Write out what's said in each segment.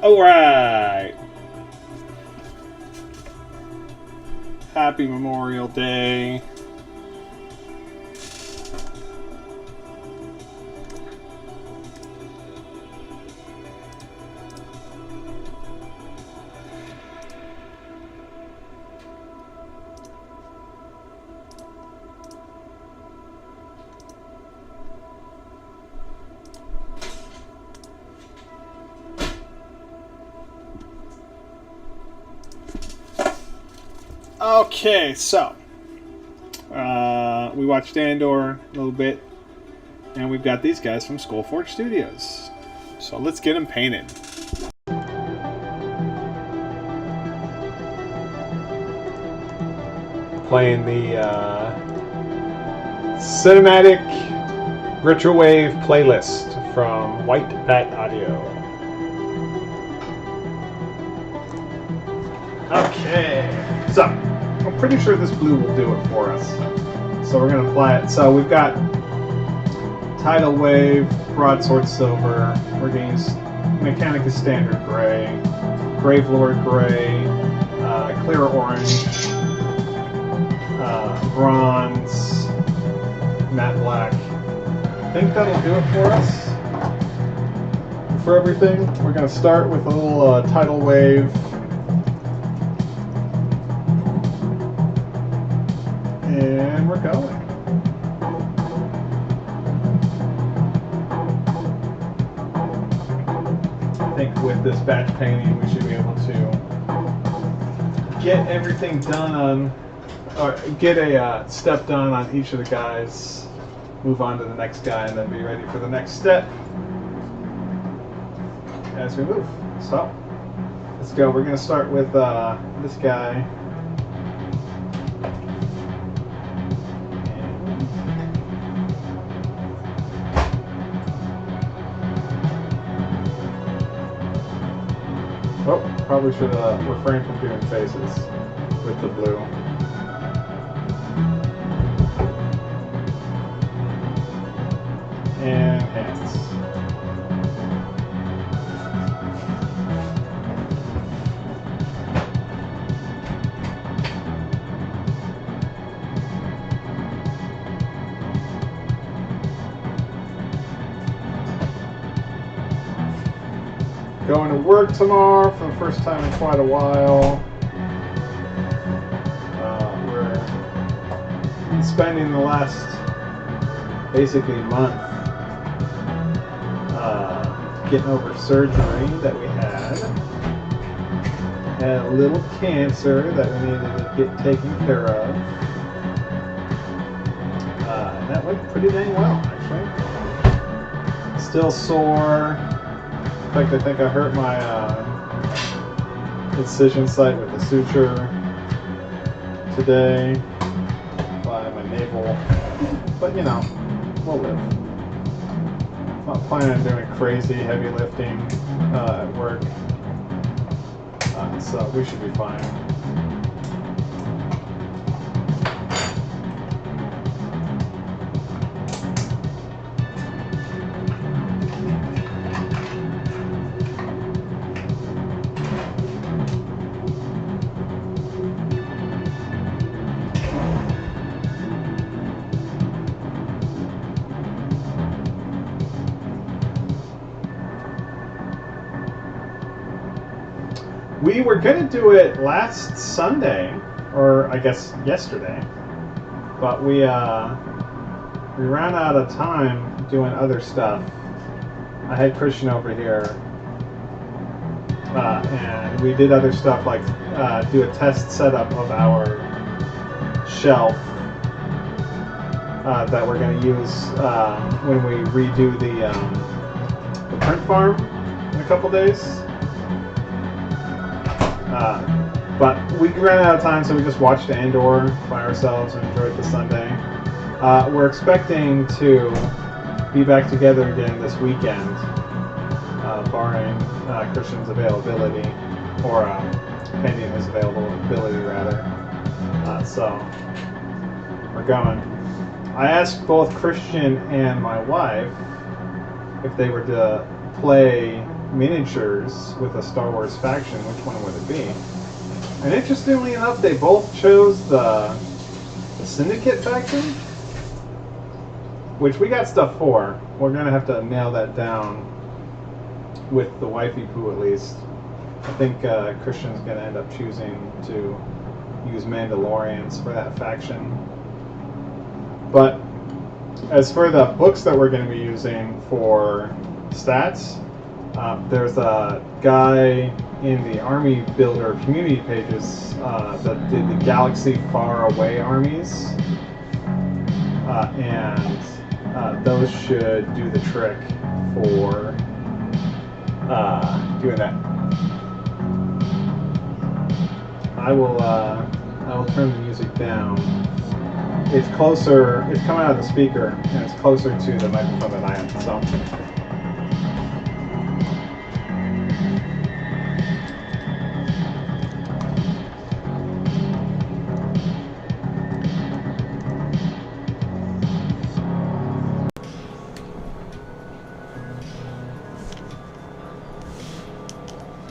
Alright! Happy Memorial Day. Okay, so we watched Andor a little bit, and we've got these guys from Skullforge Studios. So let's get them painted. Playing the cinematic retrowave playlist from White Bat Audio. Okay, so I'm pretty sure this blue will do it for us. So we're going to apply it. So we've got Tidal Wave, Broadsword Silver, we're going to use Mechanicus Standard Gray, Gravelord Gray, Clear Orange, Bronze, Matte Black. I think that'll do it for us. For everything, we're going to start with a little Tidal Wave. And we're going. I think with this batch painting, we should be able to get everything done on, or get a step done on each of the guys, move on to the next guy, and then be ready for the next step as we move. So, let's go. We're going to start with this guy. Oh, probably should refrain from doing faces with the blue. And hands. Going to work tomorrow for the first time in quite a while. We're spending the last basically month getting over surgery that we had. Had a little cancer that we needed to get taken care of. And that went pretty dang well, actually. Still sore. In fact, I think I hurt my incision site with a suture today by my navel. But you know, we'll live. I'm not planning on doing crazy heavy lifting at work, so we should be fine. We were going to do it last Sunday, or I guess yesterday, but we ran out of time doing other stuff. I had Christian over here, and we did other stuff like do a test setup of our shelf that we're going to use when we redo the print farm in a couple days. But we ran out of time, so we just watched Andor by ourselves and enjoyed the Sunday. We're expecting to be back together again this weekend, barring Christian's availability, or pending his availability, rather. So, we're going. I asked both Christian and my wife if they were to play miniatures with a Star Wars faction, which one would it be? And interestingly enough, they both chose the Syndicate faction, which we got stuff for. We're gonna have to nail that down with the wifey poo at least. I think Christian's gonna end up choosing to use Mandalorians for that faction. But as for the books that we're going to be using for stats, there's a guy in the Army Builder community pages that did the Galaxy Far Away armies, and those should do the trick for doing that. I will turn the music down. It's closer, it's coming out of the speaker, and it's closer to the microphone than I am, so.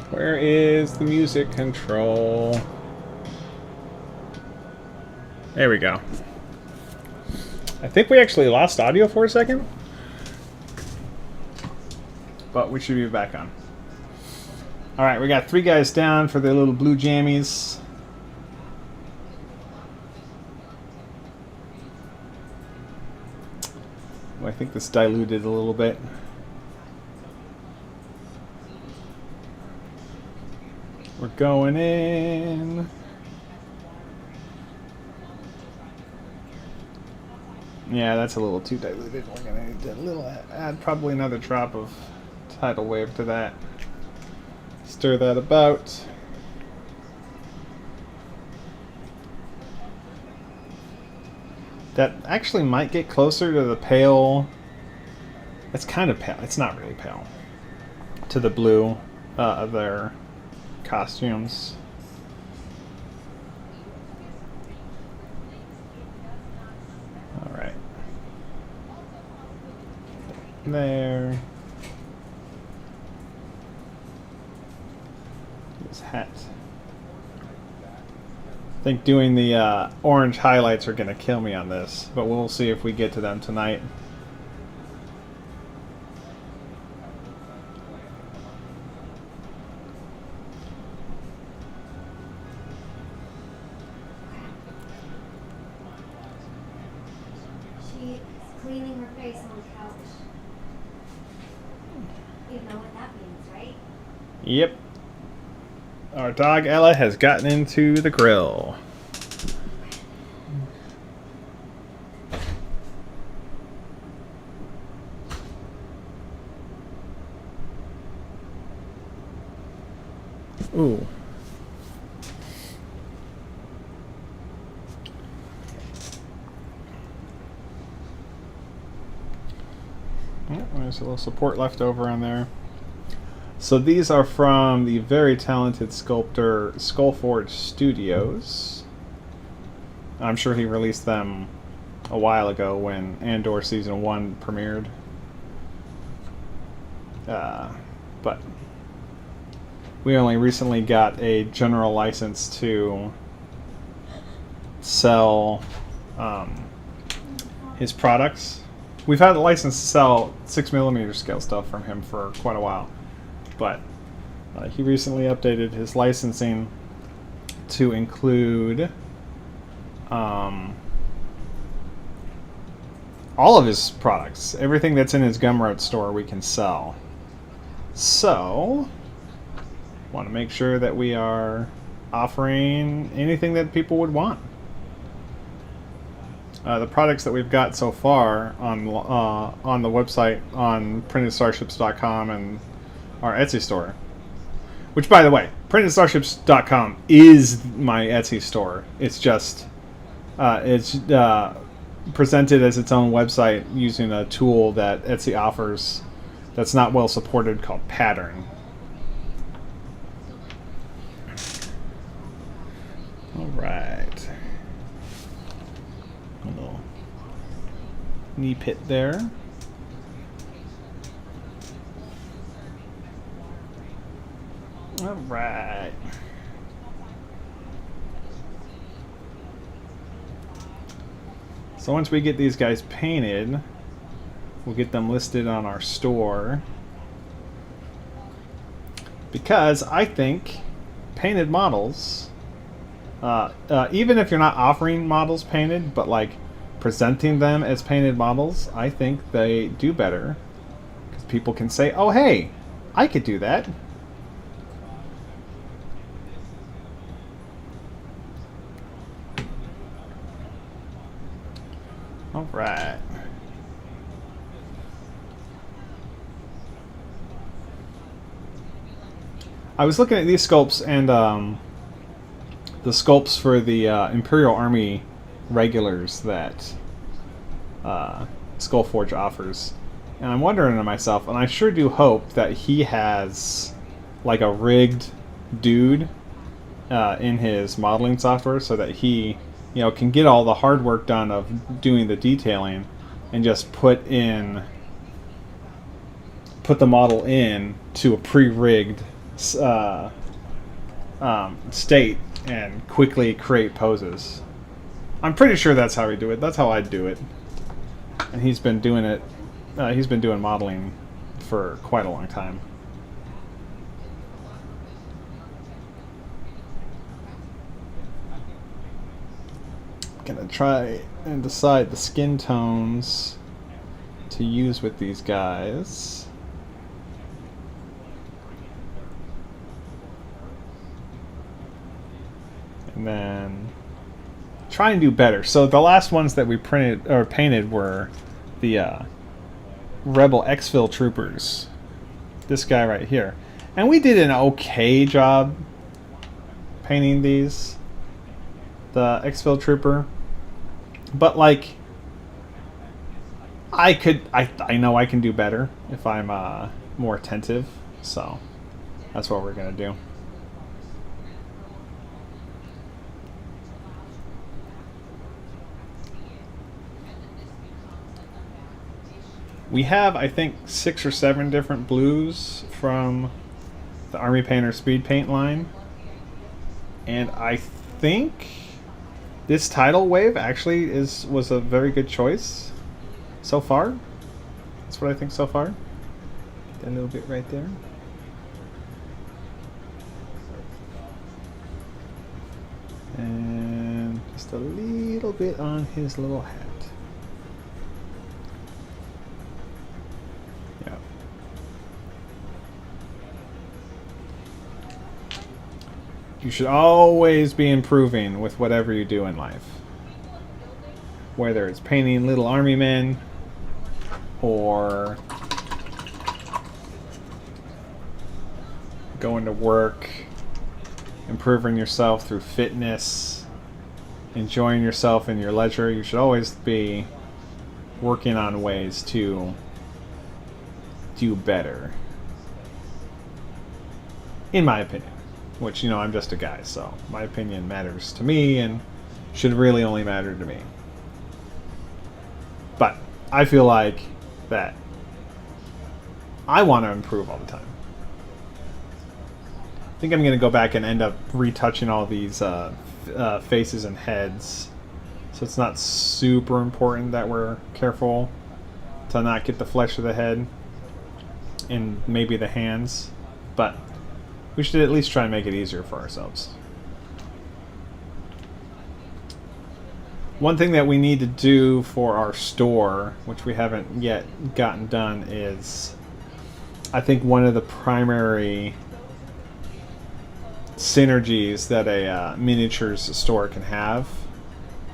Where is the music control? There we go. I think we actually lost audio for a second, but we should be back on. All right, we got 3 guys down for the little blue jammies. I think this diluted a little bit. We're going in. Yeah, that's a little too diluted. We're gonna need to add probably another drop of tidal wave to that. Stir that about. That actually might get closer to the pale. It's kind of pale. It's not really pale. To the blue of their costumes. All right. There. His hat. I think doing the orange highlights are going to kill me on this, but we'll see if we get to them tonight. She's cleaning her face on the couch. You know what that means, right? Yep. Our dog Ella has gotten into the grill. Ooh. Oh, there's a little support left over on there. So these are from the very talented sculptor Skullforge Studios. I'm sure he released them a while ago when Andor Season 1 premiered. But we only recently got a general license to sell his products. We've had a license to sell 6mm scale stuff from him for quite a while. But he recently updated his licensing to include all of his products. Everything that's in his Gumroad store we can sell. So, want to make sure that we are offering anything that people would want. The products that we've got so far on the website on printedstarships.com and our Etsy store, which, by the way, printedstarships.com is my Etsy store. It's just it's presented as its own website using a tool that Etsy offers that's not well supported called Pattern. All right, a little knee pit there. Alright. So once we get these guys painted, we'll get them listed on our store. Because I think painted models, even if you're not offering models painted, but like presenting them as painted models, I think they do better. Because people can say, oh hey, I could do that. Alright. I was looking at these sculpts and the sculpts for the Imperial Army regulars that Skullforge offers. And I'm wondering to myself, and I sure do hope that he has like a rigged dude in his modeling software so that he, you know, can get all the hard work done of doing the detailing and just put the model in to a pre-rigged state and quickly create poses. I'm pretty sure that's how we do it. That's how I'd do it. And he's been doing it. He's been doing modeling for quite a long time. Gonna try and decide the skin tones to use with these guys. And then try and do better. So the last ones that we printed or painted were the Rebel Exfil troopers. This guy right here. And we did an okay job painting these. The Exfil trooper. But like I know I can do better if I'm more attentive. So that's what we're gonna do. We have, I think, 6 or 7 different blues from the Army Painter Speed Paint line. And I think this tidal wave actually was a very good choice so far. That's what I think so far. That little bit right there. And just a little bit on his little hat. You should always be improving with whatever you do in life. Whether it's painting little army men or going to work, improving yourself through fitness, enjoying yourself in your leisure, you should always be working on ways to do better. In my opinion. Which, you know, I'm just a guy, so my opinion matters to me and should really only matter to me. But I feel like that I want to improve all the time. I think I'm going to go back and end up retouching all these faces and heads. So it's not super important that we're careful to not get the flesh of the head and maybe the hands. But we should at least try and make it easier for ourselves. One thing that we need to do for our store, which we haven't yet gotten done, is I think one of the primary synergies that a miniatures store can have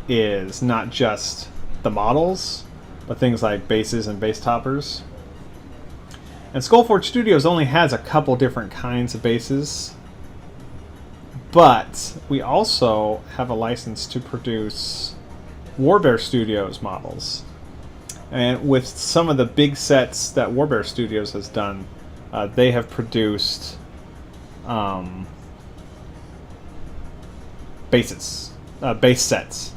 is not just the models, but things like bases and base toppers. And Skullforge Studios only has a couple different kinds of bases, but we also have a license to produce Warbear Studios models. And with some of the big sets that Warbear Studios has done, they have produced base sets.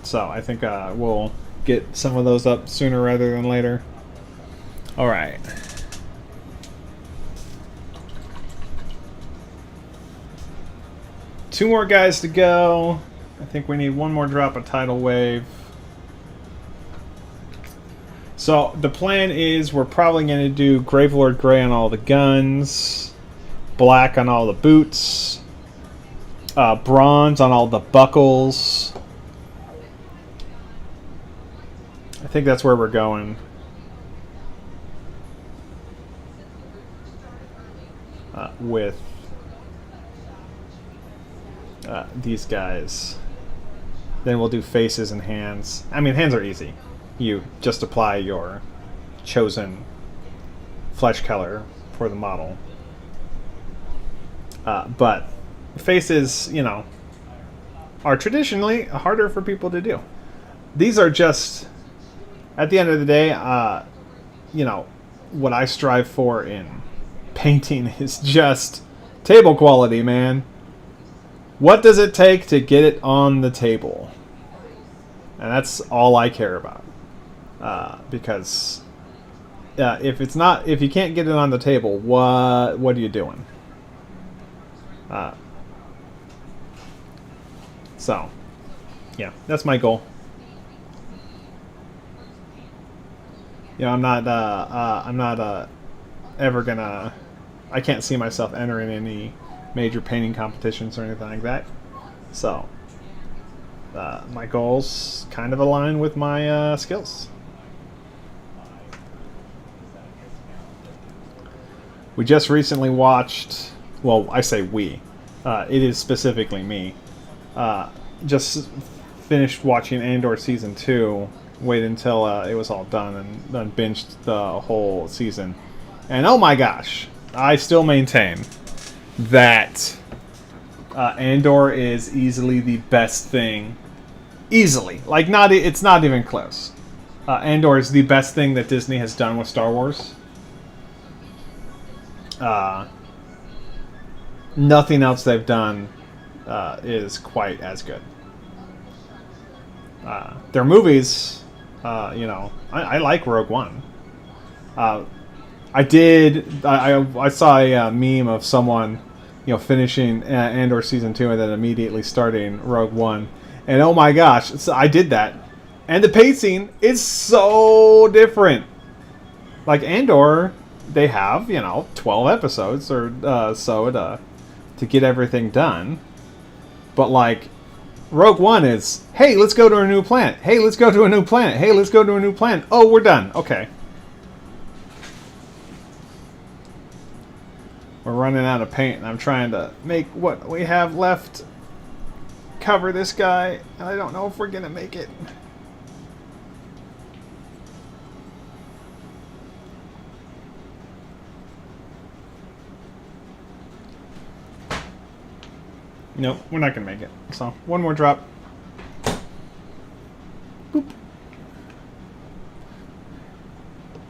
So I think we'll get some of those up sooner rather than later. All right. 2 more guys to go. I think we need 1 more drop of Tidal Wave. So the plan is we're probably going to do Gravelord Grey on all the guns, black on all the boots, bronze on all the buckles. I think that's where we're going. With these guys. Then we'll do faces and hands. I mean, hands are easy. You just apply your chosen flesh color for the model. But faces, you know, are traditionally harder for people to do. These are just, at the end of the day, you know, what I strive for in painting is just table quality, man. What does it take to get it on the table? And that's all I care about. Because if you can't get it on the table, what are you doing? So, yeah, that's my goal. You know, I'm not ever gonna. I can't see myself entering any major painting competitions or anything like that. So, my goals kind of align with my skills. We just recently watched. Well, I say we. It is specifically me. Just finished watching Andor Season 2. Waited until it was all done and then binged the whole season. And oh my gosh, I still maintain that Andor is easily the best thing. Easily. Like, it's not even close. Andor is the best thing that Disney has done with Star Wars. Nothing else they've done is quite as good. Their movies, you know, I like Rogue One. I saw a meme of someone, you know, finishing Andor Season 2 and then immediately starting Rogue One. And oh my gosh, so I did that. And the pacing is so different. Like Andor, they have, you know, 12 episodes or so to get everything done. But like, Rogue One is, hey, let's go to a new planet. Hey, let's go to a new planet. Hey, let's go to a new planet. Oh, we're done. Okay. We're running out of paint, and I'm trying to make what we have left cover this guy, and I don't know if we're going to make it. Nope, we're not going to make it. So, 1 more drop. Boop.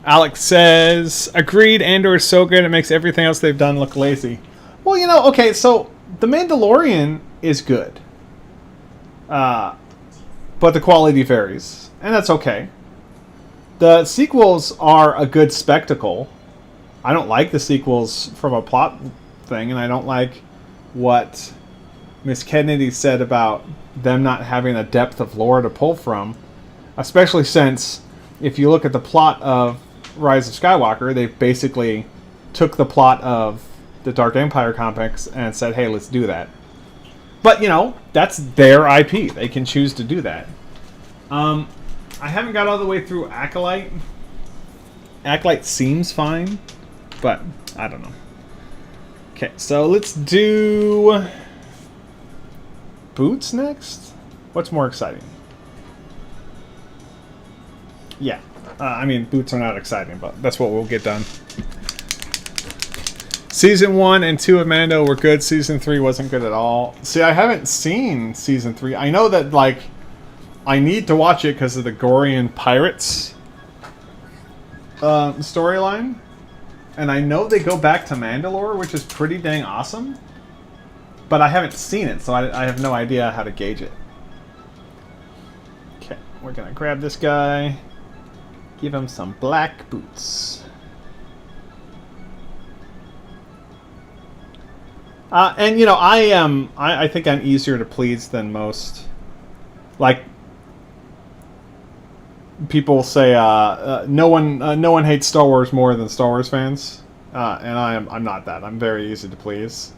Alex says, agreed, Andor is so good it makes everything else they've done look lazy. Well, you know, okay, so The Mandalorian is good. But the quality varies. And that's okay. The sequels are a good spectacle. I don't like the sequels from a plot thing, and I don't like what Miss Kennedy said about them not having a depth of lore to pull from. Especially since, if you look at the plot of Rise of Skywalker, they basically took the plot of the Dark Empire comics and said, hey, let's do that. But, you know, that's their IP. They can choose to do that. I haven't got all the way through Acolyte. Acolyte seems fine, but I don't know. Okay, so let's do boots next? What's more exciting? Yeah. I mean, boots are not exciting, but that's what we'll get done. Season 1 and 2 of Mando were good. Season 3 wasn't good at all. See, I haven't seen Season 3. I know that, like, I need to watch it because of the Gorian Pirates storyline. And I know they go back to Mandalore, which is pretty dang awesome. But I haven't seen it, so I have no idea how to gauge it. Okay, we're going to grab this guy. Give him some black boots. And you know, I think I'm easier to please than most. Like people say, no one hates Star Wars more than Star Wars fans, and I'm not that. I'm very easy to please.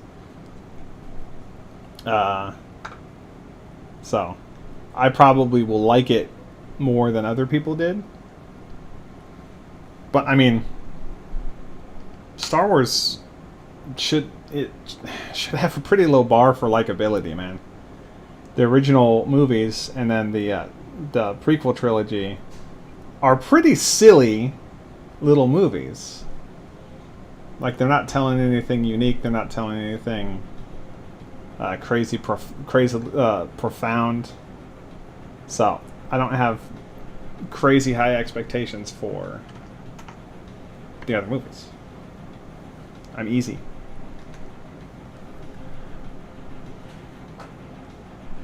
So, I probably will like it more than other people did. But I mean, Star Wars should have a pretty low bar for likability, man. The original movies and then the prequel trilogy are pretty silly little movies. Like they're not telling anything unique. They're not telling anything crazy profound. So I don't have crazy high expectations for the other movies. I'm easy.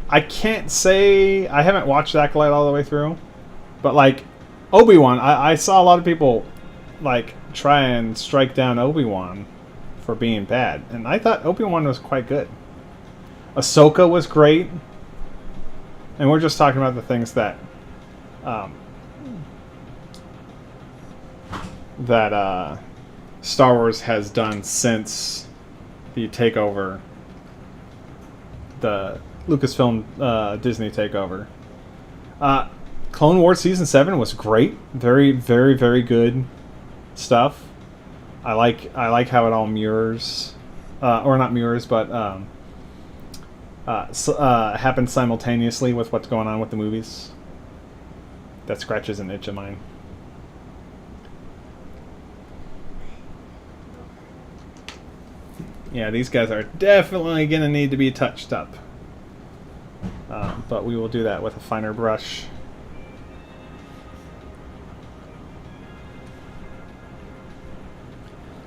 I can't say I haven't watched Acolyte all the way through, but like Obi-Wan, I saw a lot of people like try and strike down Obi-Wan for being bad, and I thought Obi-Wan was quite good. Ahsoka was great, and we're just talking about the things that Star Wars has done since the takeover, the Lucasfilm Disney takeover. Clone Wars Season 7 was great. Very, very, very good stuff. I like how it all mirrors, or not mirrors, but happens simultaneously with what's going on with the movies. That scratches an itch of mine. Yeah, these guys are definitely going to need to be touched up. But we will do that with a finer brush.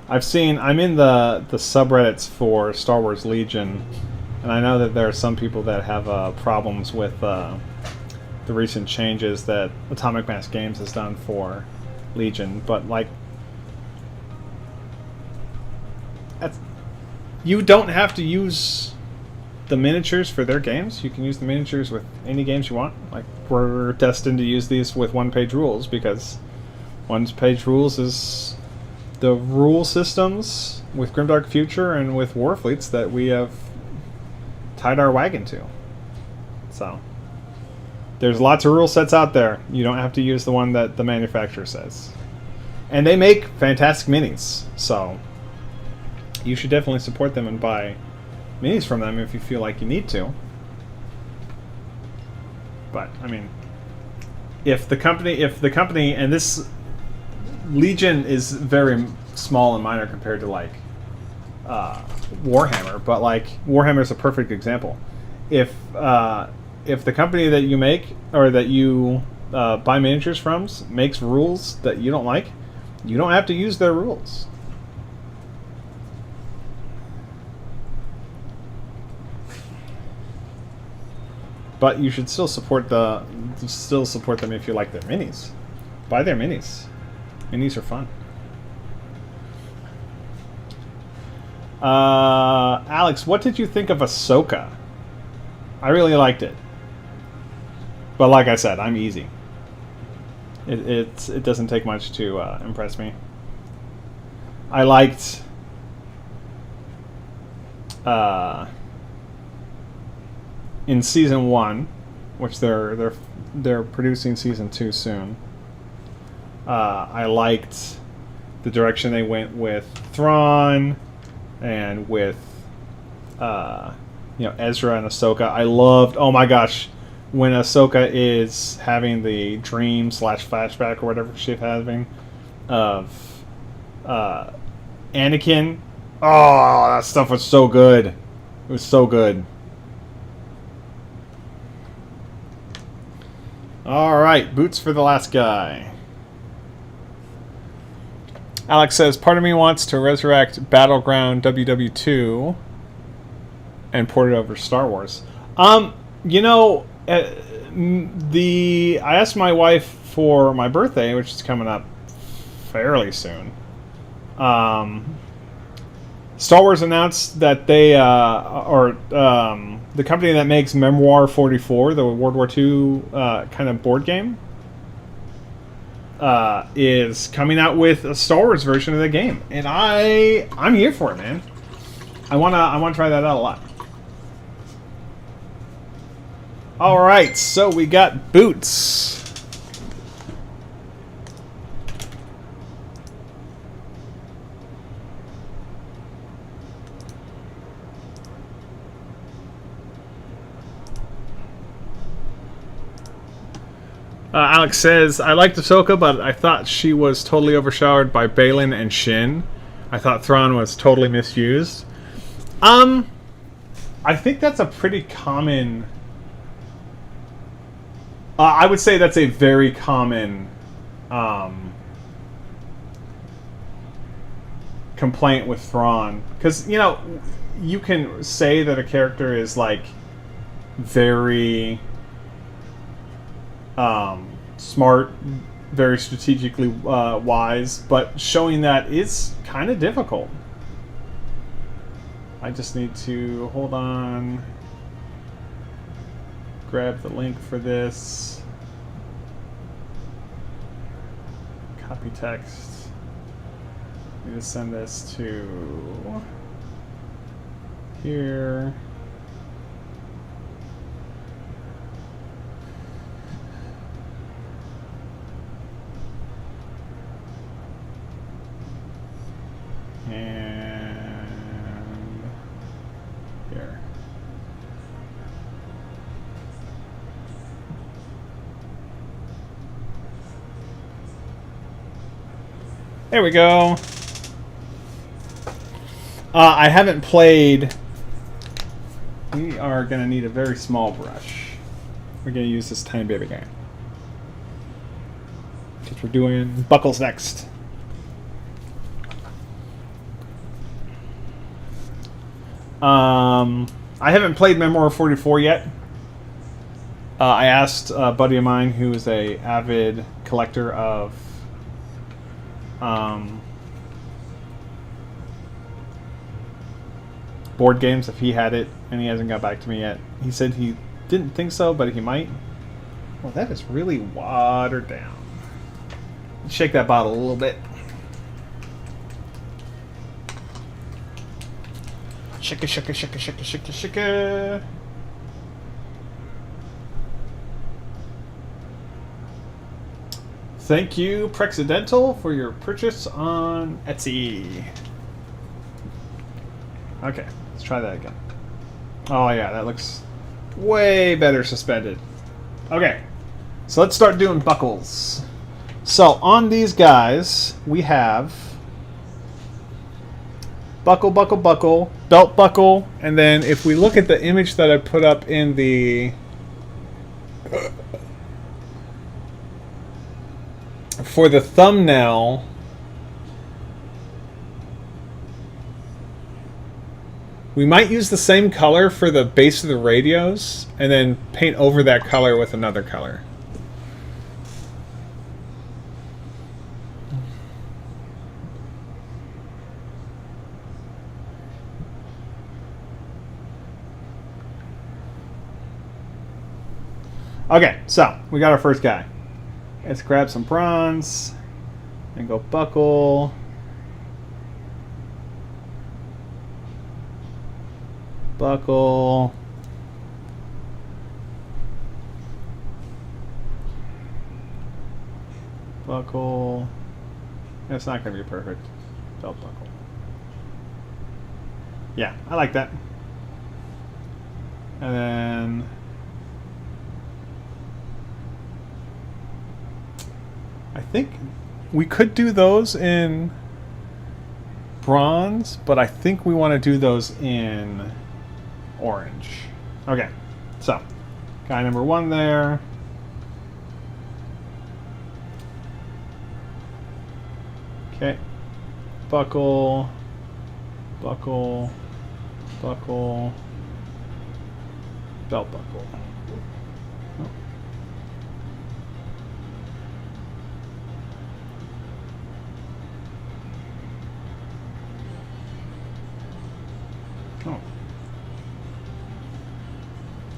I'm in the subreddits for Star Wars Legion, and I know that there are some people that have problems with the recent changes that Atomic Mass Games has done for Legion, but like, you don't have to use the miniatures for their games. You can use the miniatures with any games you want. Like, we're destined to use these with one-page rules, because one-page rules is the rule systems with Grimdark Future and with Warfleets that we have tied our wagon to. So there's lots of rule sets out there. You don't have to use the one that the manufacturer says. And they make fantastic minis, so you should definitely support them and buy minis from them if you feel like you need to. But I mean, if the company, and this Legion is very small and minor compared to like Warhammer, but like Warhammer is a perfect example. If the company that you make or that you buy miniatures from makes rules that you don't like, you don't have to use their rules. But you should still support them if you like their minis. Buy their minis. Minis are fun. Alex, what did you think of Ahsoka? I really liked it. But like I said, I'm easy. It doesn't take much to impress me. I liked in season 1, which they're producing season 2 soon. I liked the direction they went with Thrawn and with Ezra and Ahsoka. I loved, oh my gosh, when Ahsoka is having the dream / flashback or whatever she's having of Anakin. Oh, that stuff was so good. It was so good. Alright, boots for the last guy. Alex says, part of me wants to resurrect Battleground WW2 and port it over to Star Wars. I asked my wife for my birthday, which is coming up fairly soon. Star Wars announced that they, the company that makes Memoir 44, the World War II kind of board game, is coming out with a Star Wars version of the game, and I'm here for it, man. I wanna try that out a lot. All right, so we got boots. Alex says, I liked Ahsoka, but I thought she was totally overshadowed by Balin and Shin. I thought Thrawn was totally misused. I think that's a pretty common... I would say that's a very common complaint with Thrawn. Because, you know, you can say that a character is, like, very... smart, very strategically wise, but showing that is kind of difficult. I just need to hold on, grab the link for this, copy text. I need to send this to here. And here. There we go. I haven't played. We are going to need a very small brush. We're going to use this tiny baby guy. Because we're doing buckles next. I haven't played Memoir 44 yet. I asked a buddy of mine who is a avid collector of board games if he had it, and he hasn't got back to me yet. He said he didn't think so, but he might. Well, that is really watered down. Shake that bottle a little bit. Shaka, shaka, shaka, shaka, shaka, shaka. Thank you, Prexidental, for your purchase on Etsy. Okay, let's try that again. Oh yeah, that looks way better suspended. Okay, so let's start doing buckles. So on these guys, we have buckle, buckle, buckle, belt buckle, and then if we look at the image that I put up in the for the thumbnail, we might use the same color for the base of the radios and then paint over that color with another color. Okay, so we got our first guy. Let's grab some bronze and go buckle. Buckle. Buckle. It's not going to be perfect. Belt buckle. Yeah, I like that. And then I think we could do those in bronze, but I think we want to do those in orange. Okay, so guy number one there. Okay, buckle, buckle, buckle, belt buckle. Oh. Oh.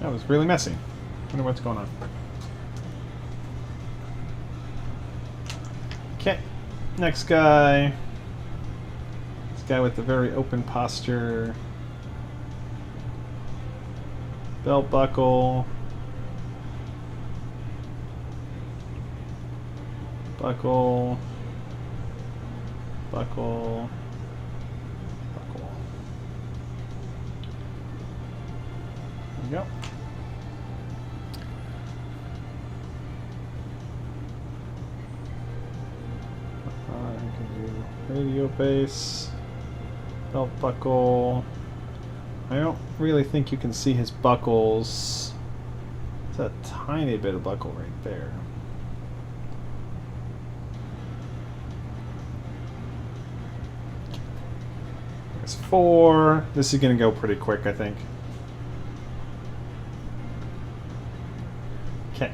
That was really messy. Wonder what's going on. Okay. Next guy. This guy with the very open posture. Belt buckle. Buckle. Buckle. Buckle. There we go. I can do radio base. Belt buckle. I don't really think you can see his buckles. There's a tiny bit of buckle right there. There's 4. This is going to go pretty quick, I think. Okay.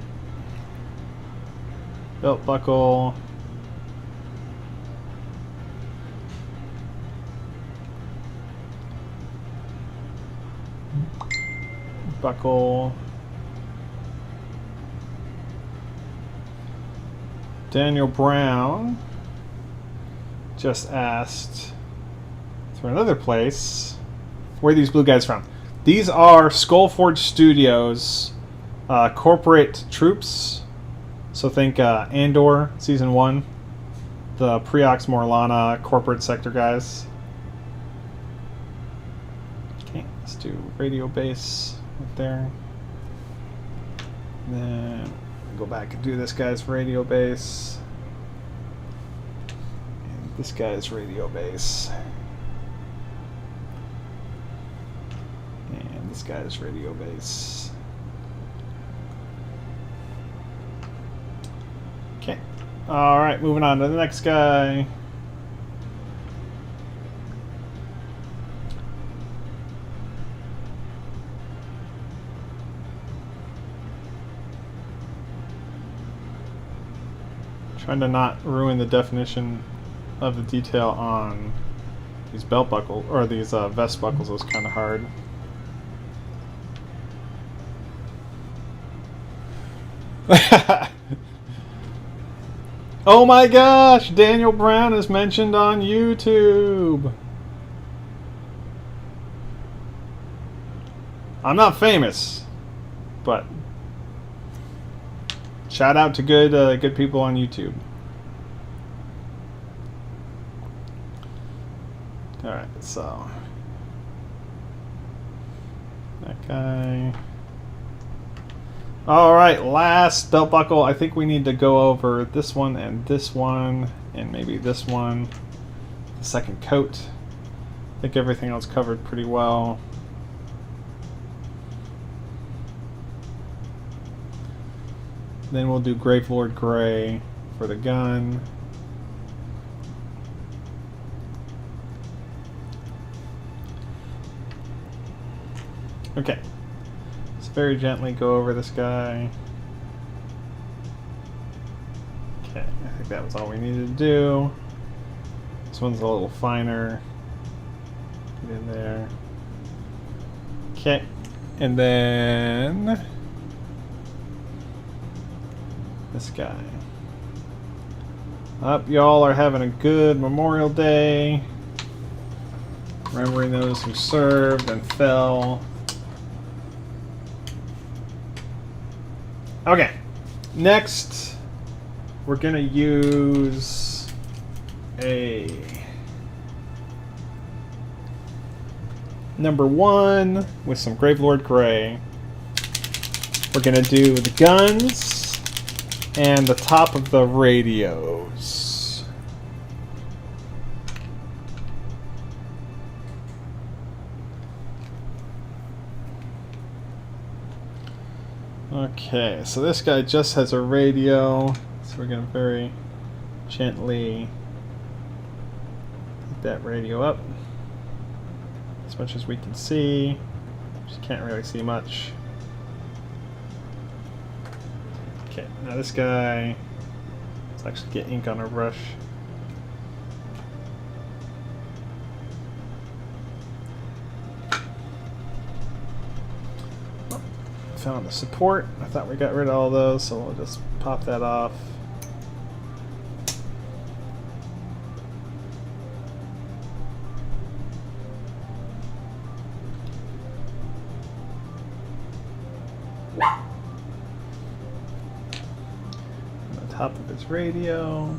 Belt buckle. Buckle. Daniel Brown just asked for another place. Where are these blue guys from? These are Skullforge Studios corporate troops. So think Andor Season 1. The Preox Morlana corporate sector guys. Okay, let's do radio base. Right there. And then go back and do this guy's radio base. And this guy's radio base. And this guy's radio base. Okay. Alright, moving on to the next guy. Trying to not ruin the definition of the detail on these belt buckles, or these vest buckles was kind of hard. Oh my gosh! Daniel Brown is mentioned on YouTube! I'm not famous, but shout out to good people on YouTube. Alright, so that guy. Alright, last belt buckle. I think we need to go over this one and maybe this one. The second coat. I think everything else covered pretty well. Then we'll do Gravelord Gray for the gun. Okay. Let's very gently go over this guy. Okay, I think that was all we needed to do. This one's a little finer. Get in there. Okay. And then this guy. Hope y'all are having a good Memorial Day. Remembering those who served and fell. Okay. Next, we're going to use a number 1 with some Gravelord Gray. We're going to do the guns and the top of the radios. Okay, so this guy just has a radio, so we're going to very gently pick that radio up as much as we can see. Just can't really see much. Okay, now this guy, let's actually get ink on our brush. found the support. I thought we got rid of all those, so we'll just pop that off. On the top of his radio.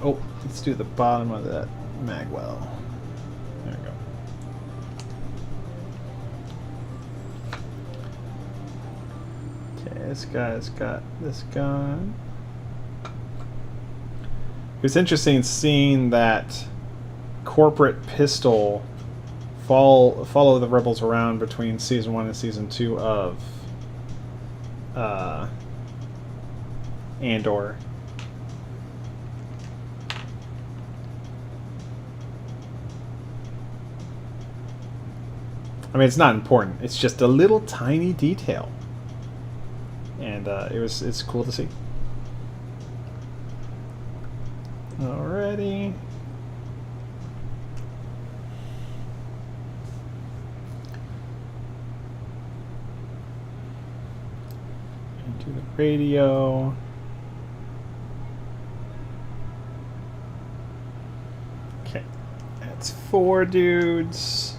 Oh, let's do the bottom of that magwell. There we go. Okay, this guy's got this gun. It's interesting seeing that corporate pistol follow the rebels around between season 1 and season 2 of Andor. I mean, it's not important. It's just a little tiny detail, and it's cool to see. Alrighty. Into the radio. Okay, that's 4 dudes.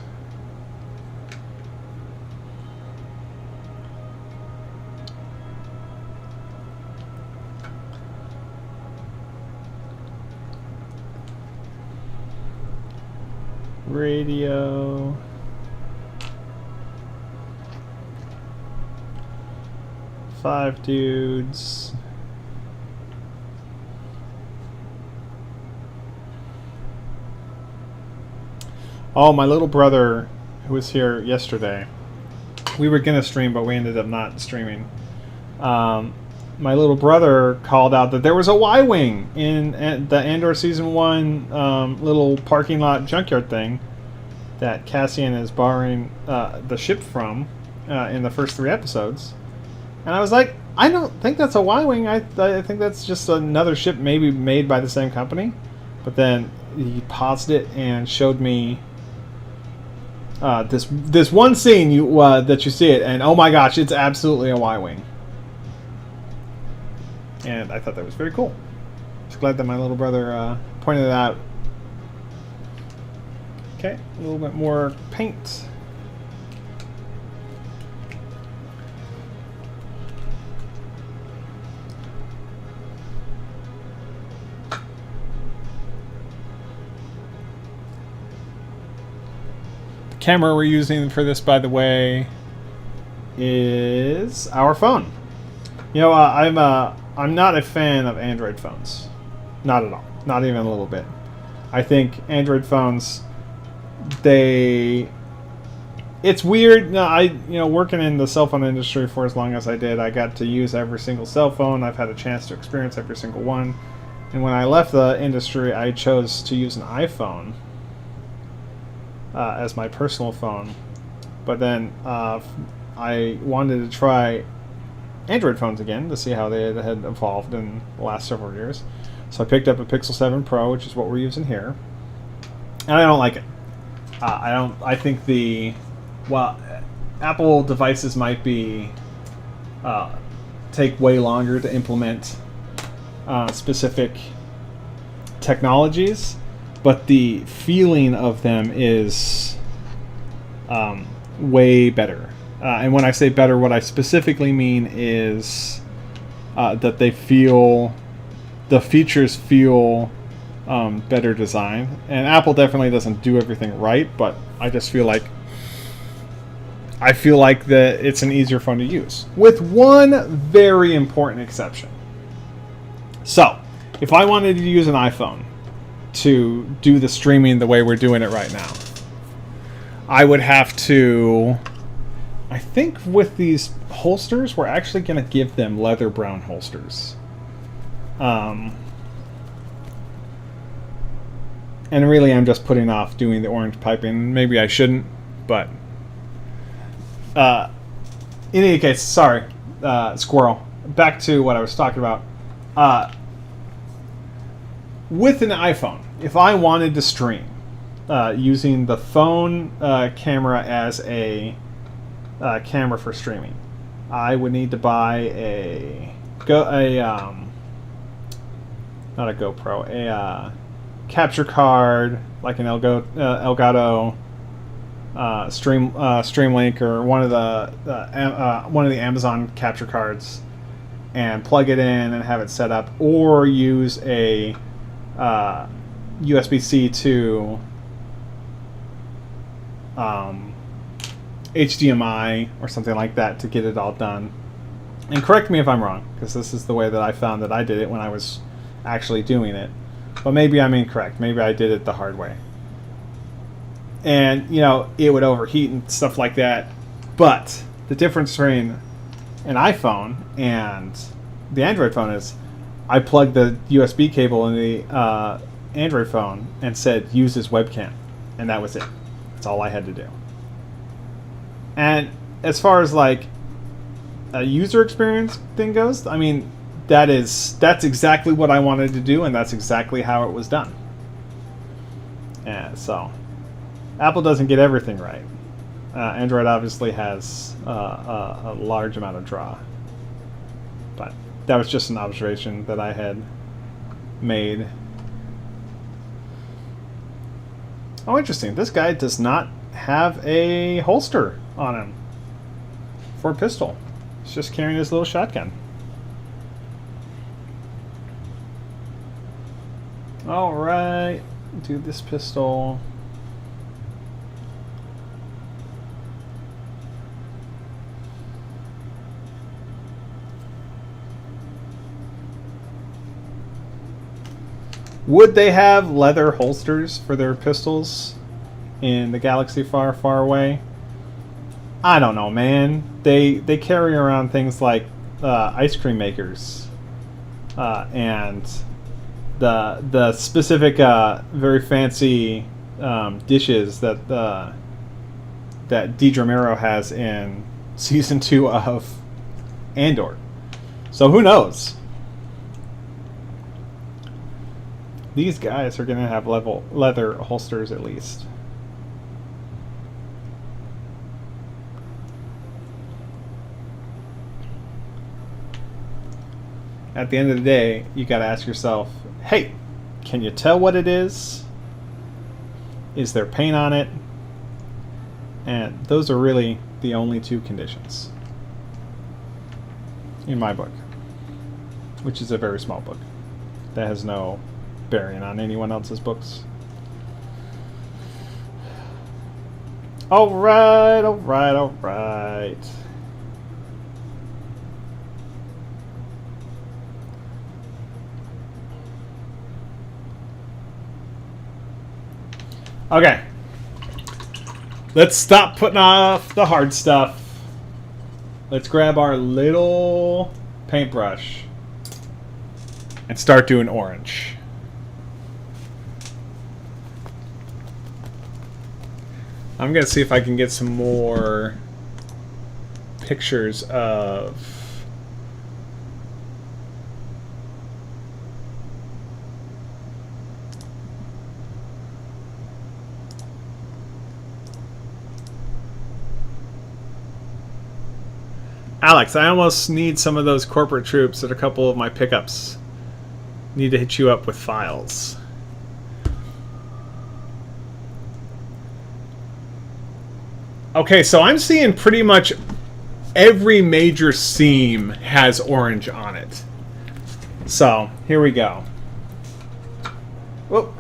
Radio. Five dudes. Oh, my little brother who was here yesterday. We were gonna stream, but we ended up not streaming. My little brother called out that there was a Y-wing in the Andor Season 1 little parking lot junkyard thing that Cassian is borrowing the ship from in the first 3 episodes. And I was like, I don't think that's a Y-wing. I think that's just another ship maybe made by the same company. But then he paused it and showed me this one scene that you see it, and oh my gosh, it's absolutely a Y-wing. And I thought that was very cool. Just glad that my little brother pointed it out. Okay, a little bit more paint. The camera we're using for this, by the way, is our phone. You know, I'm not a fan of Android phones. Not at all. Not even a little bit. I think Android phones, it's weird. No, working in the cell phone industry for as long as I did, I got to use every single cell phone. I've had a chance to experience every single one. And when I left the industry, I chose to use an iPhone as my personal phone. But then I wanted to try Android phones again to see how they had evolved in the last several years. So I picked up a Pixel 7 Pro, which is what we're using here, and I don't like it. I think Apple devices might be take way longer to implement specific technologies, but the feeling of them is way better. And when I say better, what I specifically mean is that the features feel better designed. And Apple definitely doesn't do everything right, but I just feel like that it's an easier phone to use, with one very important exception. So, if I wanted to use an iPhone to do the streaming the way we're doing it right now, I would have to... I think with these holsters, we're actually going to give them leather brown holsters. And really, I'm just putting off doing the orange piping. Maybe I shouldn't, but... in any case, sorry, squirrel. Back to what I was talking about. With an iPhone, if I wanted to stream, using the phone camera as a camera for streaming. I would need to buy not a GoPro, a capture card like an Elgato Streamlink or one of the Amazon capture cards, and plug it in and have it set up, or use a USB-C to HDMI or something like that to get it all done. And correct me if I'm wrong, because this is the way that I found that I did it when I was actually doing it. But maybe I'm incorrect. Maybe I did it the hard way. And, it would overheat and stuff like that. But the difference between an iPhone and the Android phone is I plugged the USB cable in the Android phone and said, use this webcam. And that was it. That's all I had to do. And as far as like a user experience thing goes, I mean, that's exactly what I wanted to do, and that's exactly how it was done. And so Apple doesn't get everything right. Android obviously has a large amount of draw. But that was just an observation that I had made. Oh, interesting. This guy does not have a holster on him for a pistol. He's just carrying his little shotgun. Alright, do this pistol. Would they have leather holsters for their pistols in the galaxy far, far away? I don't know, man. They carry around things like ice cream makers and the specific very fancy dishes that Deidre Mero has in season 2 of Andor. So who knows? These guys are going to have leather holsters at least. At the end of the day, you got to ask yourself, hey, can you tell what it is? Is there paint on it? And those are really the only two conditions in my book, which is a very small book that has no bearing on anyone else's books. Alright. Okay. Let's stop putting off the hard stuff. Let's grab our little paintbrush and start doing orange. I'm going to see if I can get some more pictures of Alex. I almost need some of those corporate troops at a couple of my pickups. Need to hit you up with files. Okay, so I'm seeing pretty much every major seam has orange on it. So, here we go. Whoop.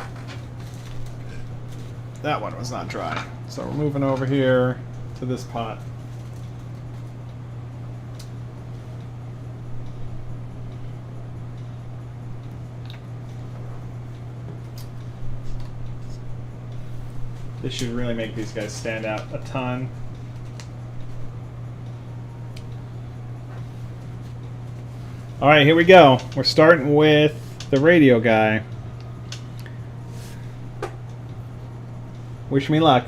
That one was not dry. So we're moving over here to this pot. This should really make these guys stand out a ton. Alright, here we go. We're starting with the radio guy. Wish me luck.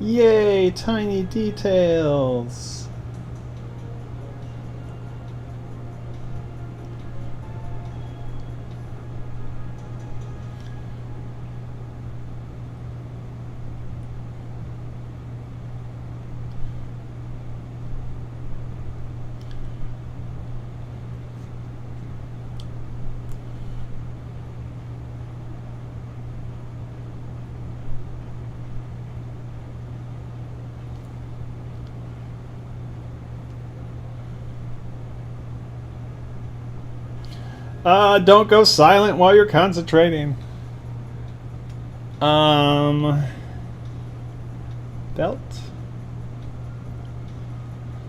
Yay, tiny details. Don't go silent while you're concentrating. Belt.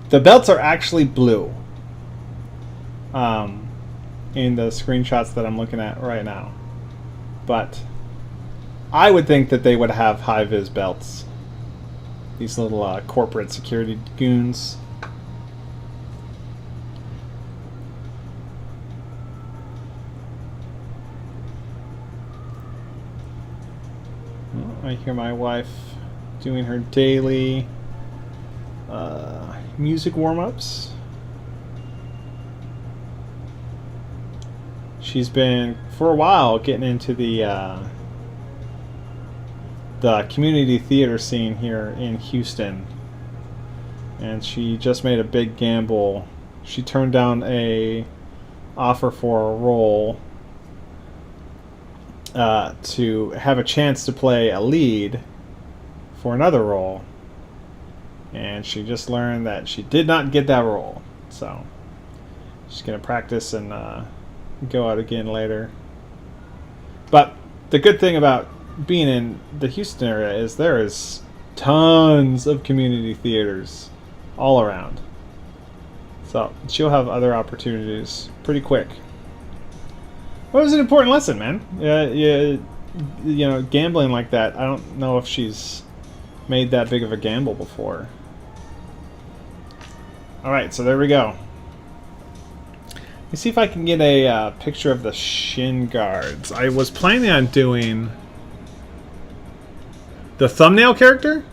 The belts are actually blue. In the screenshots that I'm looking at right now. But I would think that they would have high-vis belts. These little corporate security goons. I hear my wife doing her daily music warm-ups. She's been, for a while, getting into the community theater scene here in Houston. And she just made a big gamble. She turned down a offer for a role to have a chance to play a lead for another role, and she just learned that she did not get that role, so she's gonna practice and go out again later. But the good thing about being in the Houston area is there is tons of community theaters all around, so she'll have other opportunities pretty quick. Well, it was an important lesson, man. You know, gambling like that, I don't know if she's made that big of a gamble before. Alright, so there we go. Let me see if I can get a picture of the shin guards. I was planning on doing the thumbnail character.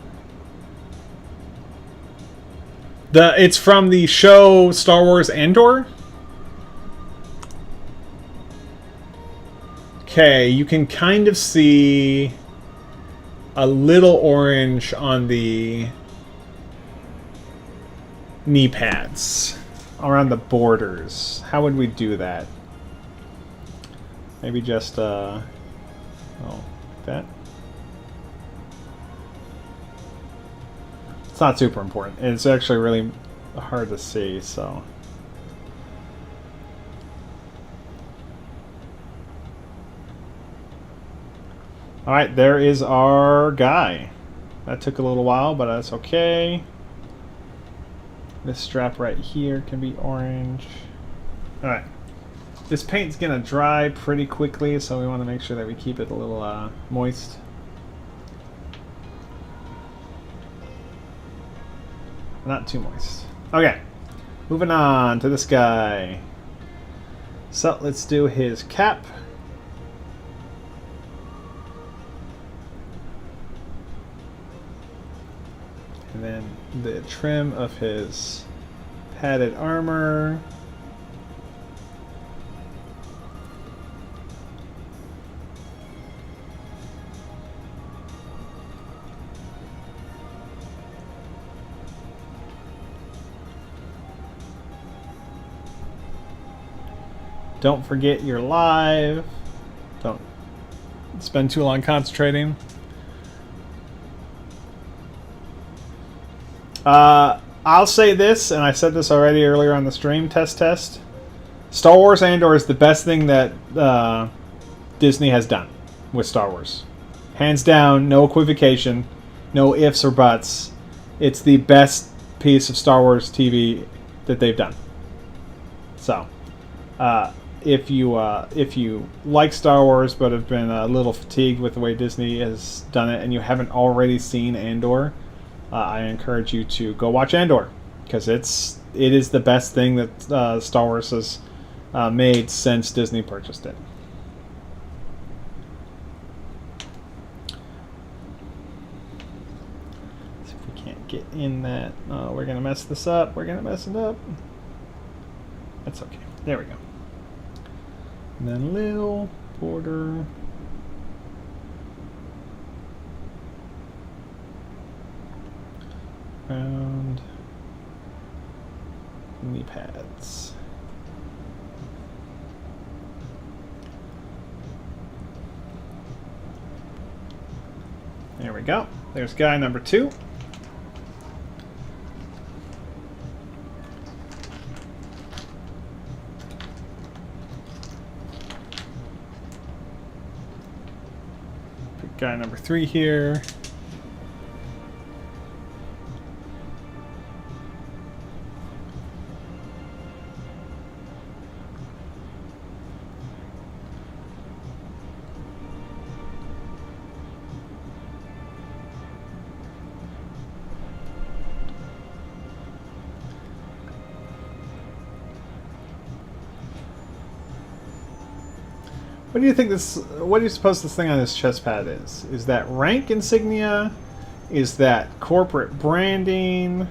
It's from the show Star Wars Andor. Okay, you can kind of see a little orange on the knee pads around the borders. How would we do that? Maybe just oh, like that. It's not super important. It's actually really hard to see, so. Alright, there is our guy. That took a little while, but that's okay. This strap right here can be orange. Alright. This paint's gonna dry pretty quickly, so we want to make sure that we keep it a little moist. Not too moist. Okay. Moving on to this guy. So let's do his cap. And then the trim of his padded armor. Don't forget you're live. Don't spend too long concentrating. I'll say this, and I said this already earlier on the stream, test. Star Wars Andor is the best thing that Disney has done with Star Wars. Hands down, no equivocation, no ifs or buts. It's the best piece of Star Wars TV that they've done. So, if you like Star Wars but have been a little fatigued with the way Disney has done it, and you haven't already seen Andor, I encourage you to go watch Andor, because it is the best thing that Star Wars has made since Disney purchased it. get in that. Oh, we're gonna mess this up. We're gonna mess it up. That's okay. There we go. And then little border. Round knee pads. There we go. There's guy number 2. Pick guy number 3 here. What do you think this? What do you suppose this thing on his chest pad is? Is that rank insignia? Is that corporate branding?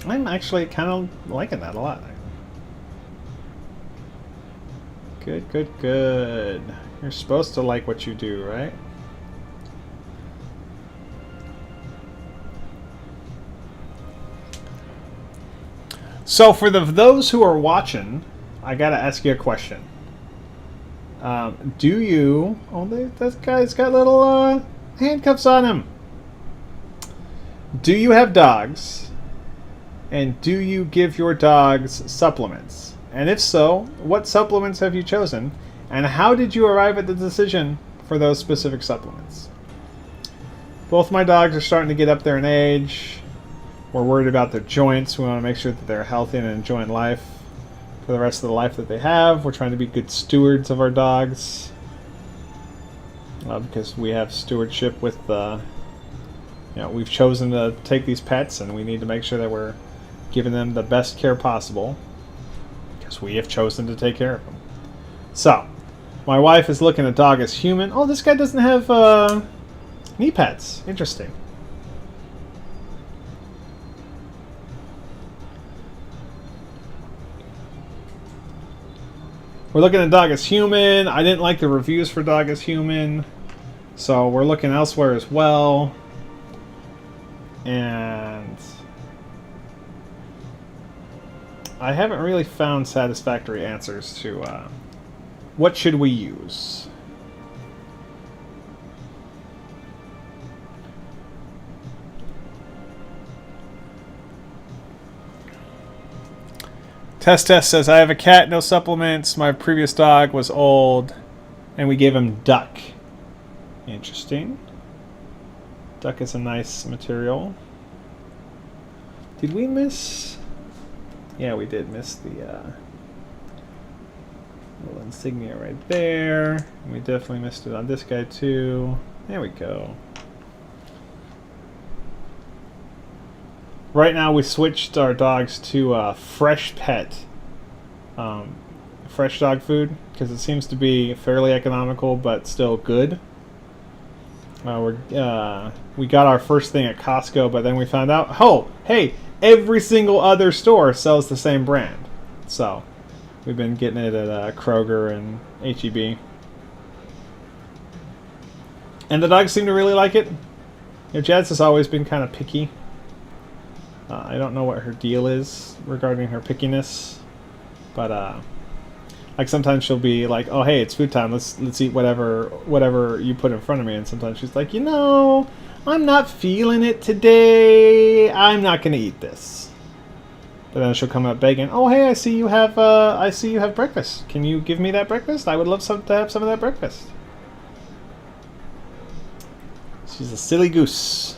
I'm actually kind of liking that a lot. Good, good, good. You're supposed to like what you do, right? So for those who are watching, I gotta ask you a question. Do you... Oh, this guy's got little handcuffs on him. Do you have dogs? And do you give your dogs supplements? And if so, what supplements have you chosen? And how did you arrive at the decision for those specific supplements? Both my dogs are starting to get up there in age. We're worried about their joints. We want to make sure that they're healthy and enjoying life for the rest of the life that they have. We're trying to be good stewards of our dogs. Because we have stewardship with we've chosen to take these pets, and we need to make sure that we're giving them the best care possible. We have chosen to take care of them. So, my wife is looking at dog as human. Oh, this guy doesn't have knee pads. Interesting. We're looking at dog as human. I didn't like the reviews for dog as human, so we're looking elsewhere as well. And I haven't really found satisfactory answers to what should we use. Test says, I have a cat, no supplements. My previous dog was old, and we gave him duck. Interesting. Duck is a nice material. Did we miss... Yeah, we did miss the little insignia right there. We definitely missed it on this guy too. There we go. Right now we switched our dogs to Fresh Pet. Fresh dog food, because it seems to be fairly economical but still good. We got our first thing at Costco, but then we found out, oh, hey, every single other store sells the same brand. So, we've been getting it at Kroger and H-E-B. And the dogs seem to really like it. Jazz has always been kind of picky. I don't know what her deal is regarding her pickiness. But, like, sometimes she'll be like, oh, hey, it's food time. Let's eat whatever you put in front of me. And sometimes she's like, I'm not feeling it today. I'm not going to eat this. But then she'll come up begging, oh, hey, I see you have breakfast. Can you give me that breakfast? I would love to have some of that breakfast. She's a silly goose.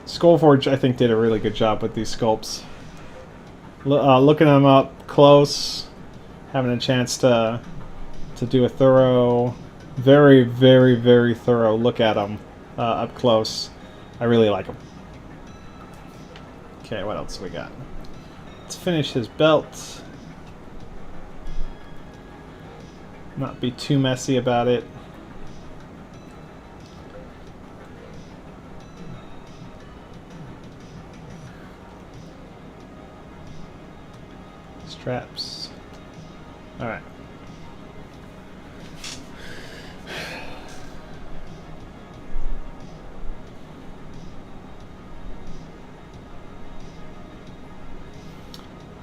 Skullforge, I think, did a really good job with these sculpts. Looking them up close, having a chance to do a thorough, very, very, very thorough look at him up close. I really like him. Okay, what else we got? Let's finish his belt. Not be too messy about it. Straps. Alright.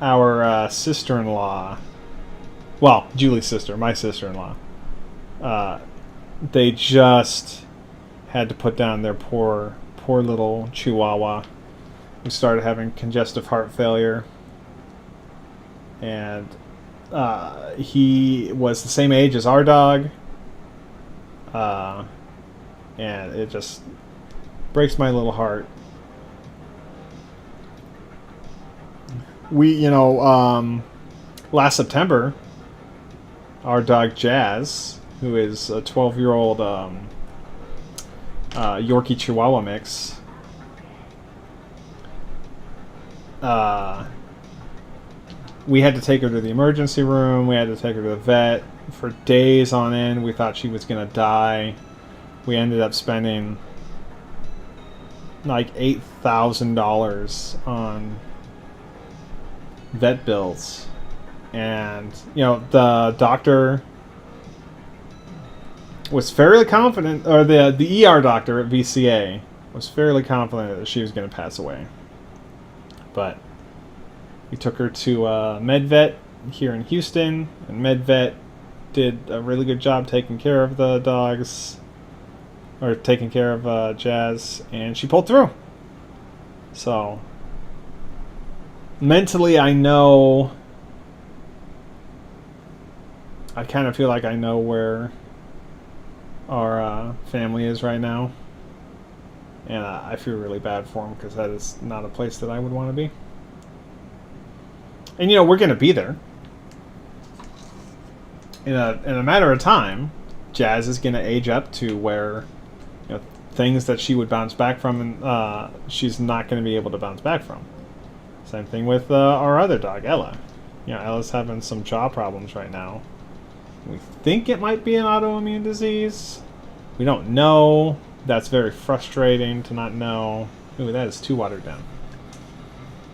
Our sister-in-law, well, Julie's sister, my sister-in-law, they just had to put down their poor little Chihuahua who started having congestive heart failure. And he was the same age as our dog. And it just breaks my little heart. Last September, our dog Jazz, who is a 12-year-old Yorkie Chihuahua mix, we had to take her to the emergency room. We had to take her to the vet for days on end. We thought she was going to die. We ended up spending like $8,000 on vet bills. And, the doctor was fairly confident, or the ER doctor at VCA was fairly confident that she was going to pass away. But we took her to MedVet here in Houston, and MedVet did a really good job taking care of the dogs, or taking care of Jazz, and she pulled through. So, mentally, I kind of feel like I know where our family is right now. And I feel really bad for them, because that is not a place that I would want to be. And, we're going to be there. In a matter of time, Jazz is going to age up to where things that she would bounce back from, and she's not going to be able to bounce back from. Same thing with our other dog, Ella. Ella's having some jaw problems right now. We think it might be an autoimmune disease. We don't know. That's very frustrating to not know. Ooh, that is too watered down.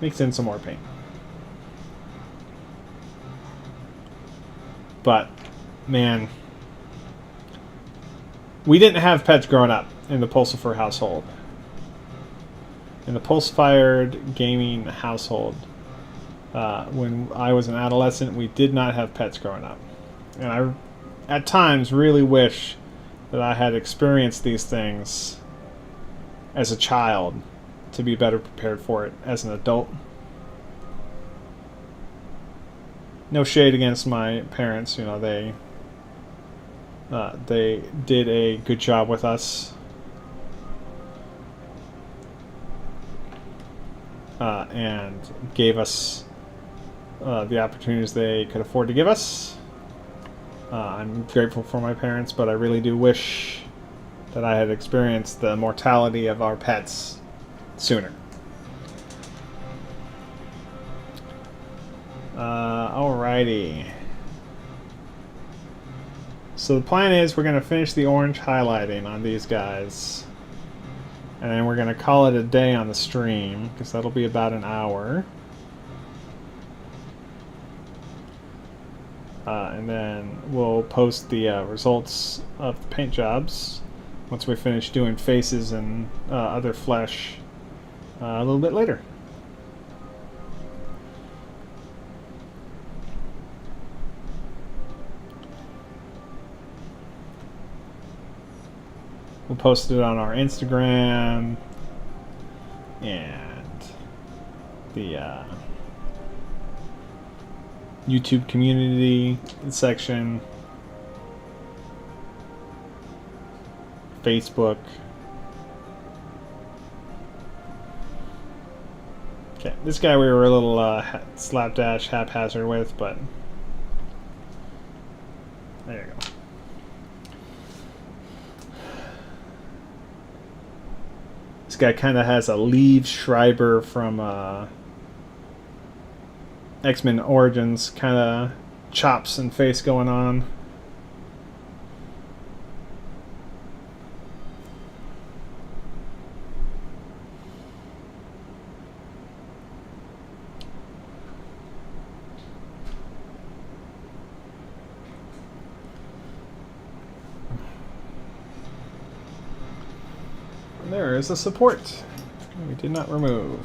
Mix in some more paint. But, man, we didn't have pets growing up in the Pulsifer household. In the Pulse-fired gaming household, when I was an adolescent, we did not have pets growing up. And I, at times, really wish that I had experienced these things as a child to be better prepared for it as an adult. No shade against my parents, they did a good job with us. And gave us the opportunities they could afford to give us. I'm grateful for my parents, but I really do wish that I had experienced the mortality of our pets sooner. Alrighty. So the plan is we're going to finish the orange highlighting on these guys. And then we're going to call it a day on the stream, because that'll be about an hour. And then we'll post the results of the paint jobs once we finish doing faces and other flesh a little bit later. We'll post it on our Instagram and the YouTube community section, Facebook. Okay, this guy we were a little slapdash haphazard with, but This guy kind of has a Liev Schreiber from X-Men Origins kind of chops and face going on. There is a support we did not remove.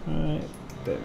Right there.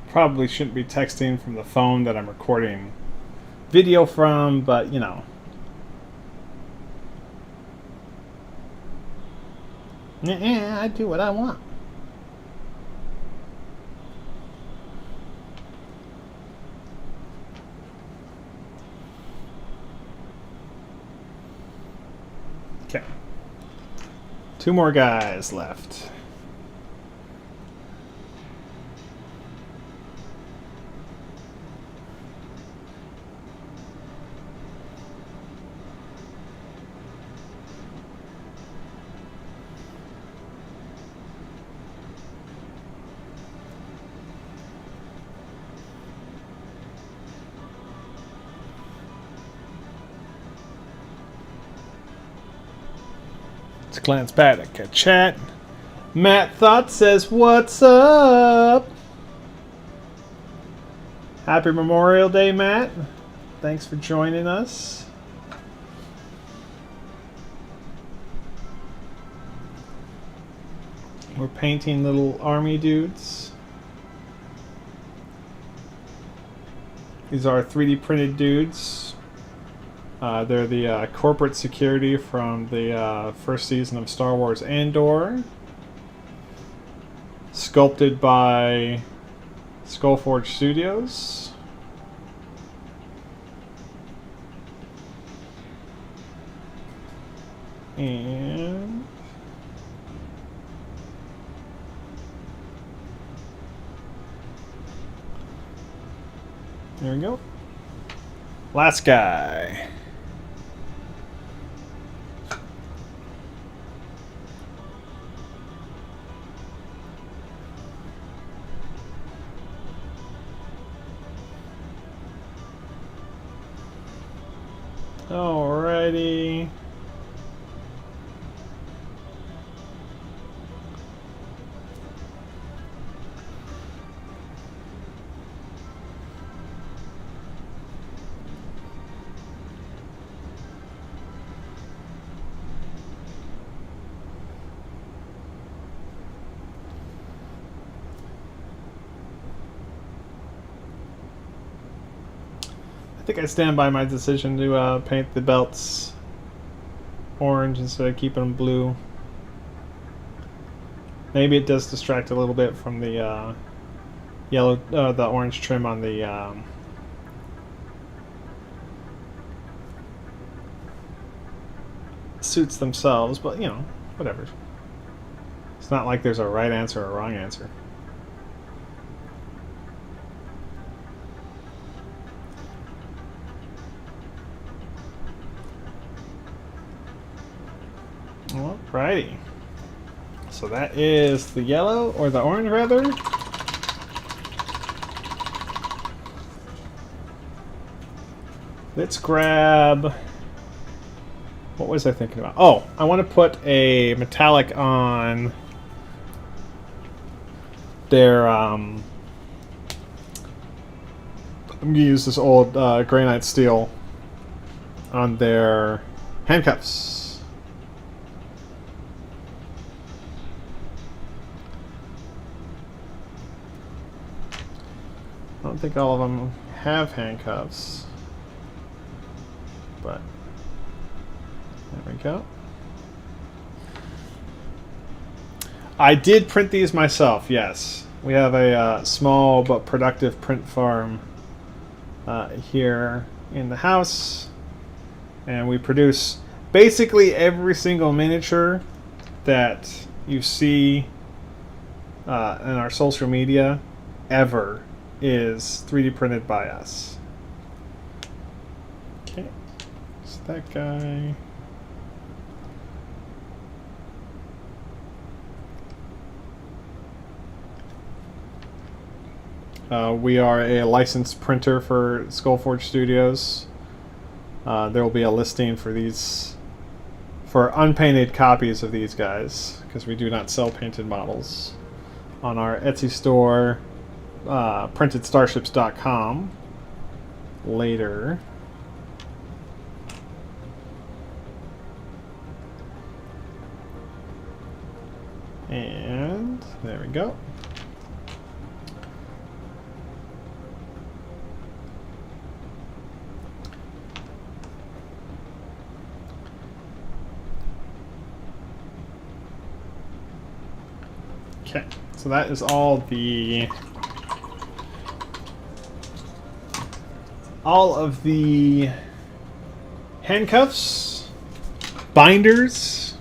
Probably shouldn't be texting from the phone that I'm recording video from, but you know. Yeah, I do what I want. Okay. 2 more guys left. Let's glance back at chat. Matt Thought says, "What's up? Happy Memorial Day, Matt. Thanks for joining us." We're painting little army dudes. These are 3D printed dudes. They're the corporate security from the first season of Star Wars Andor. Sculpted by Skullforge Studios. And there we go. Last guy. Alrighty. I think I stand by my decision to paint the belts orange instead of keeping them blue. Maybe it does distract a little bit from the yellow, the orange trim on the suits themselves, but you know, whatever. It's not like there's a right answer or a wrong answer. Alrighty. So that is the yellow, or the orange rather. Let's grab... What was I thinking about? Oh, I want to put a metallic on their... I'm going to use this old granite steel on their handcuffs. I don't think all of them have handcuffs, but there we go. I did print these myself, yes. We have a small but productive print farm here in the house, and we produce basically every single miniature that you see in our social media ever is 3D printed by us. Okay, so that guy. We are a licensed printer for Skullforge Studios. There will be a listing for these, for unpainted copies of these guys, because we do not sell painted models, on our Etsy store, printedstarships.com, later. And there we go. Okay, so that is all of the handcuffs, binders,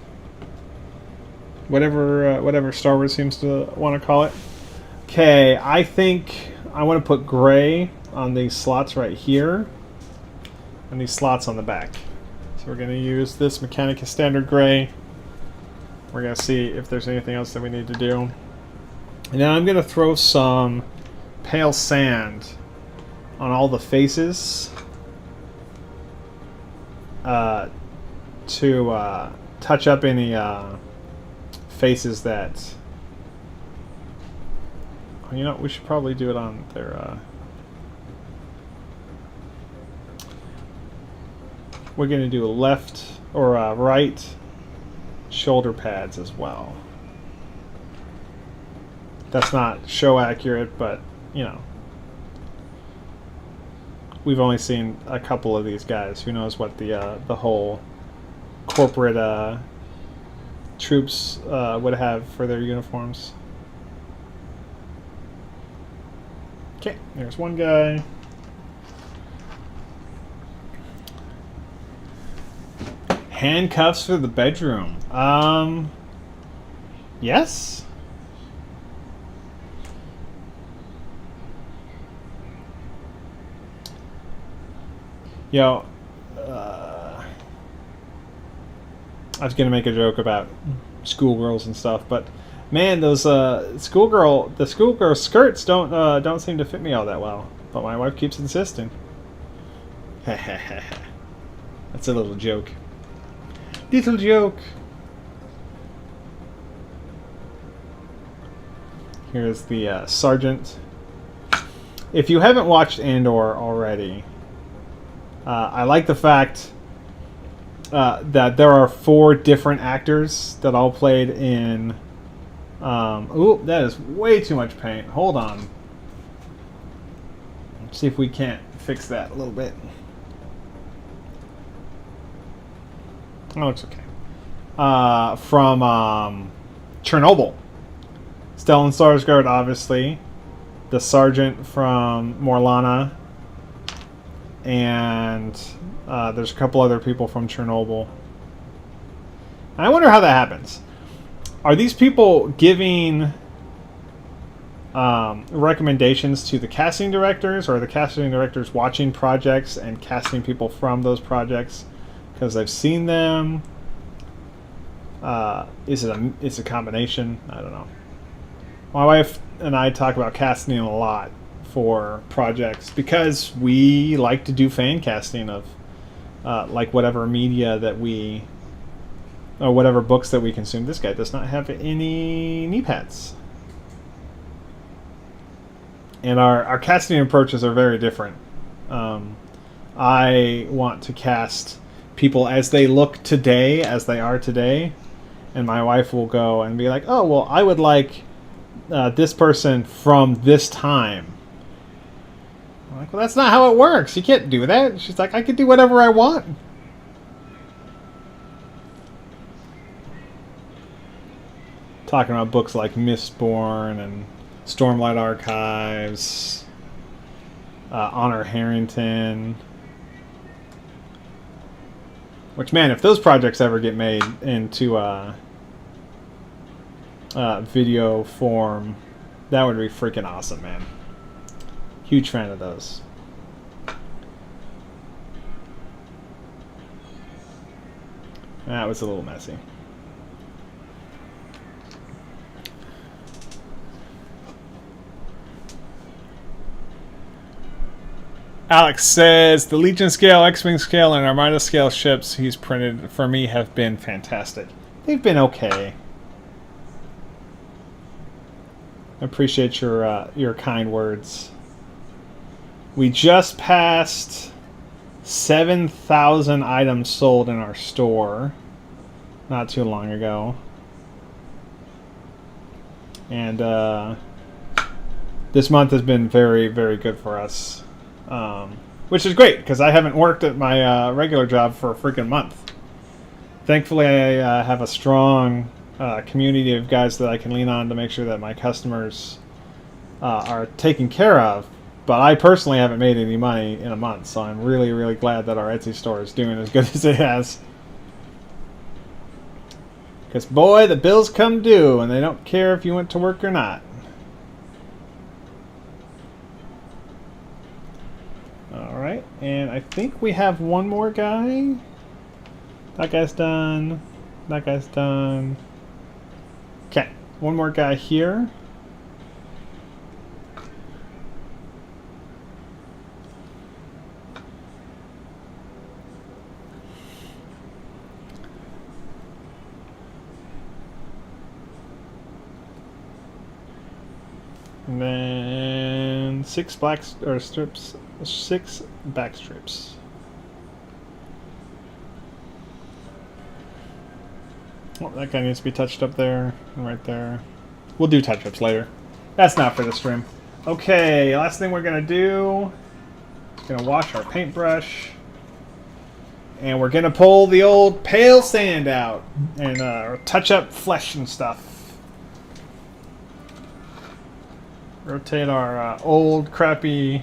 whatever Star Wars seems to want to call it. Okay, I think I want to put gray on these slots right here, and these slots on the back. So we're going to use this Mechanicus Standard Gray. We're going to see if there's anything else that we need to do. And then I'm going to throw some pale sand on all the faces to touch up any faces that... You know, we should probably do it on their... We're going to do a left or right shoulder pads as well. That's not show accurate, but you know, we've only seen a couple of these guys. Who knows what the whole corporate troops would have for their uniforms. Okay, there's one guy. Handcuffs for the bedroom. Yes. Yo, I was gonna make a joke about schoolgirls and stuff, but man, those schoolgirl skirts don't seem to fit me all that well. But my wife keeps insisting. That's a little joke. Little joke. Here's the Sergeant. If you haven't watched Andor already, I like the fact that there are 4 different actors that all played in... ooh, that is way too much paint. Hold on. Let's see if we can't fix that a little bit. Oh, it's okay. From Chernobyl. Stellan Skarsgård, obviously. The Sergeant from Morlana. And there's a couple other people from Chernobyl. I wonder how that happens. Are these people giving recommendations to the casting directors, or are the casting directors watching projects and casting people from those projects? Because I've seen them It's a combination? I don't know. My wife and I talk about casting a lot for projects because we like to do fan casting of like whatever media that we or whatever books that we consume. This guy does not have any knee pads. And our casting approaches are very different. I want to cast people as they look today, as they are today, and my wife will go and be like, "Oh, well, I would like this person from this time." I'm like, "Well, that's not how it works. You can't do that." She's like, "I can do whatever I want." Talking about books like Mistborn and Stormlight Archives, Honor Harrington. Which, man, if those projects ever get made into video form, that would be freaking awesome, man. Huge fan of those. That was a little messy. Alex says the Legion scale, X-Wing scale, and Armada scale ships he's printed for me have been fantastic. They've been okay. I appreciate your kind words. We just passed 7,000 items sold in our store not too long ago. And this month has been very, very good for us. Which is great, because I haven't worked at my regular job for a freaking month. Thankfully, I have a strong community of guys that I can lean on to make sure that my customers are taken care of. But I personally haven't made any money in a month, so I'm really, really glad that our Etsy store is doing as good as it has. Because, boy, the bills come due, and they don't care if you went to work or not. Alright, and I think we have one more guy. That guy's done. That guy's done. Okay, one more guy here. And then 6 black strips, 6 back strips. Oh, that guy needs to be touched up there, and right there. We'll do touch-ups later. That's not for the stream. Okay, last thing we're gonna do. Gonna wash our paintbrush, and we're gonna pull the old pale sand out and touch up flesh and stuff. Rotate our old, crappy,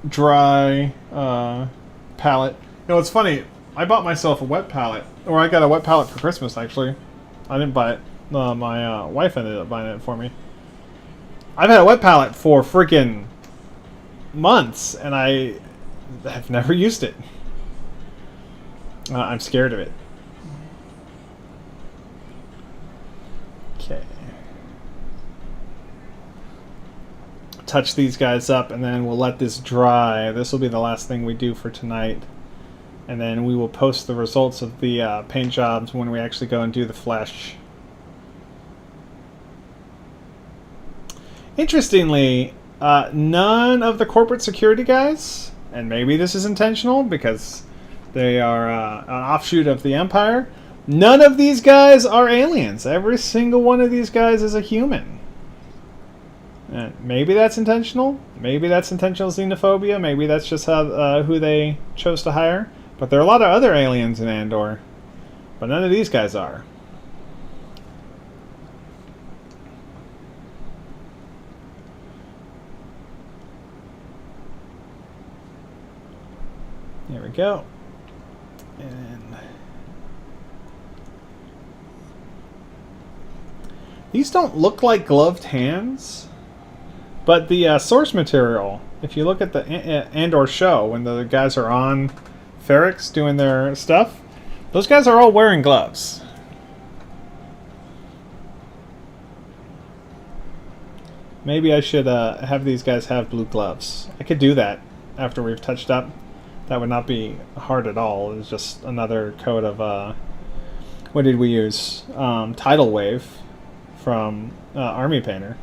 dry palette. You know, it's funny. I bought myself a wet palette. Or I got a wet palette for Christmas, actually. I didn't buy it. My wife ended up buying it for me. I've had a wet palette for freaking months, and I have never used it. I'm scared of it. Okay. Touch these guys up, and then we'll let this dry. This will be the last thing we do for tonight, and then we will post the results of the paint jobs when we actually go and do the flesh. Interestingly, none of the corporate security guys, and maybe this is intentional because they are an offshoot of the Empire, none of these guys are aliens. Every single one of these guys is a human. Maybe that's intentional. Maybe that's intentional xenophobia. Maybe that's just how who they chose to hire. But there are a lot of other aliens in Andor. But none of these guys are. There we go. And these don't look like gloved hands. But the source material, if you look at the Andor show, when the guys are on Ferrix doing their stuff, Those guys are all wearing gloves. Maybe I should have these guys have blue gloves. I could do that after we've touched up. That would not be hard at all. It's just another coat of, what did we use? Tidal Wave from Army Painter.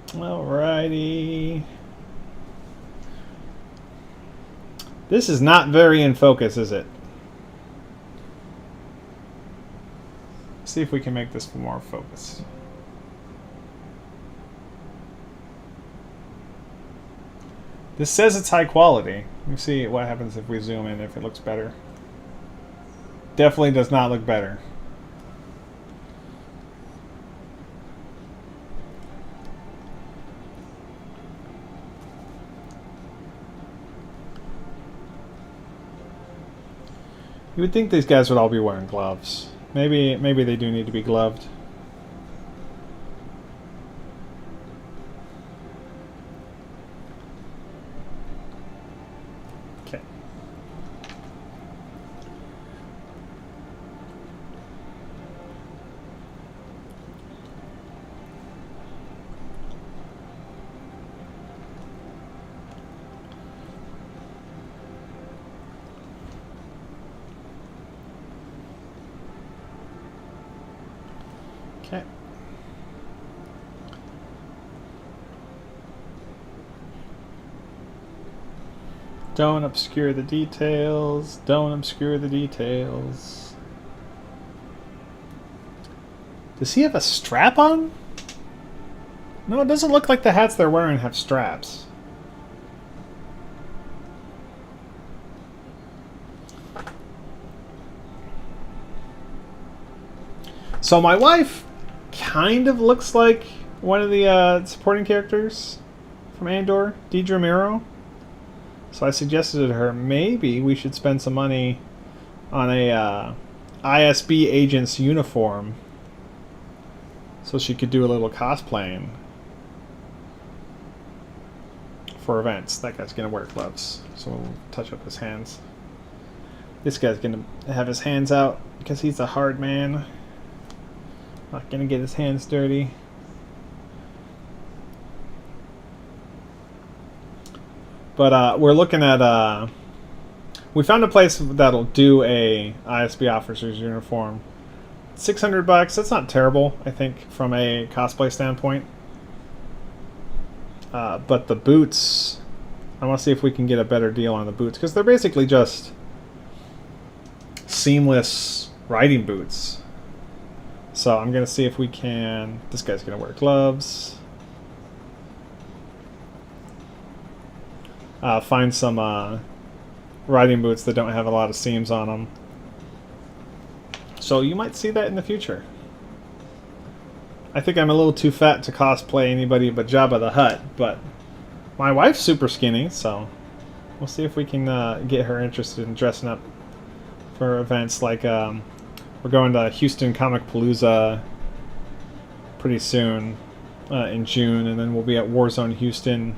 Alrighty. This is not very in focus, is it? Let's see if we can make this more focused. This says it's high quality. Let me see what happens if we zoom in, if it looks better. Definitely does not look better. You would think these guys would all be wearing gloves. Maybe they do need to be gloved. Okay. Okay. Don't obscure the details. Don't obscure the details. Does he have a strap on? No, it doesn't look like the hats they're wearing have straps. So my wife kind of looks like one of the supporting characters from Andor, Deidre Miro. So I suggested to her maybe we should spend some money on a ISB agent's uniform so she could do a little cosplaying for events. That guy's going to wear gloves, so we'll touch up his hands. This guy's going to have his hands out because he's a hard man. Not going to get his hands dirty. But we're looking at... we found a place that'll do a ISB officer's uniform. $600. That's not terrible, I think, from a cosplay standpoint. But the boots... I want to see if we can get a better deal on the boots. Because they're basically just seamless riding boots. So I'm going to see if we can... This guy's going to wear gloves. Find some riding boots that don't have a lot of seams on them. So you might see that in the future. I think I'm a little too fat to cosplay anybody but Jabba the Hutt, but my wife's super skinny, so we'll see if we can get her interested in dressing up for events like... we're going to Houston Comic Palooza pretty soon in June, and then we'll be at Warzone Houston.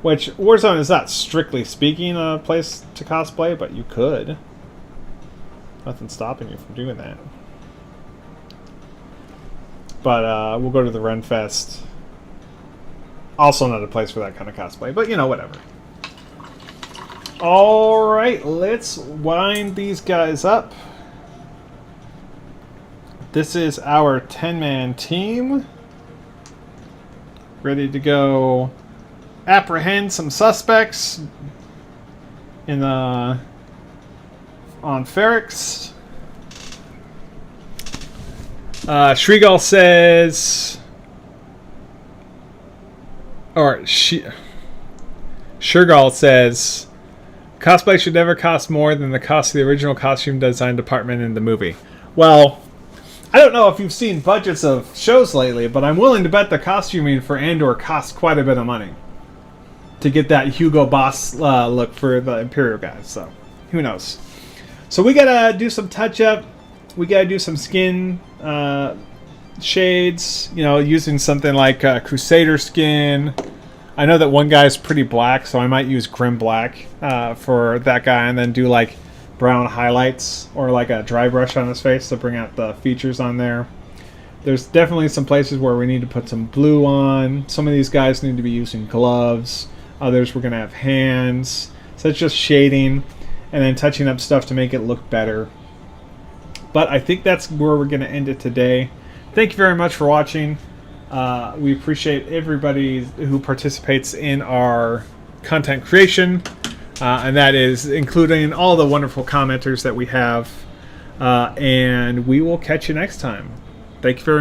Which, Warzone is not strictly speaking a place to cosplay, but you could. Nothing's stopping you from doing that. But we'll go to the Renfest. Also not a place for that kind of cosplay, but you know, whatever. Alright, let's wind these guys up. This is our 10-man team. Ready to go apprehend some suspects in on Ferrix. Shrigal says, or Shurgal says, cosplay should never cost more than the cost of the original costume design department in the movie. Well, I don't know if you've seen budgets of shows lately, but I'm willing to bet the costuming for Andor costs quite a bit of money to get that Hugo Boss look for the Imperial guys, so who knows. So we gotta do some touch up. We gotta do some skin shades. You know, using something like Crusader skin. I know that one guy is pretty black, so I might use Grim Black for that guy, and then do like brown highlights or like a dry brush on his face to bring out the features on there. There's definitely some places where we need to put some blue on. Some of these guys need to be using gloves. Others we're going to have hands. So it's just shading and then touching up stuff to make it look better. But I think that's where we're going to end it today. Thank you very much for watching. We appreciate everybody who participates in our content creation. And that is including all the wonderful commenters that we have. And we will catch you next time. Thank you very much.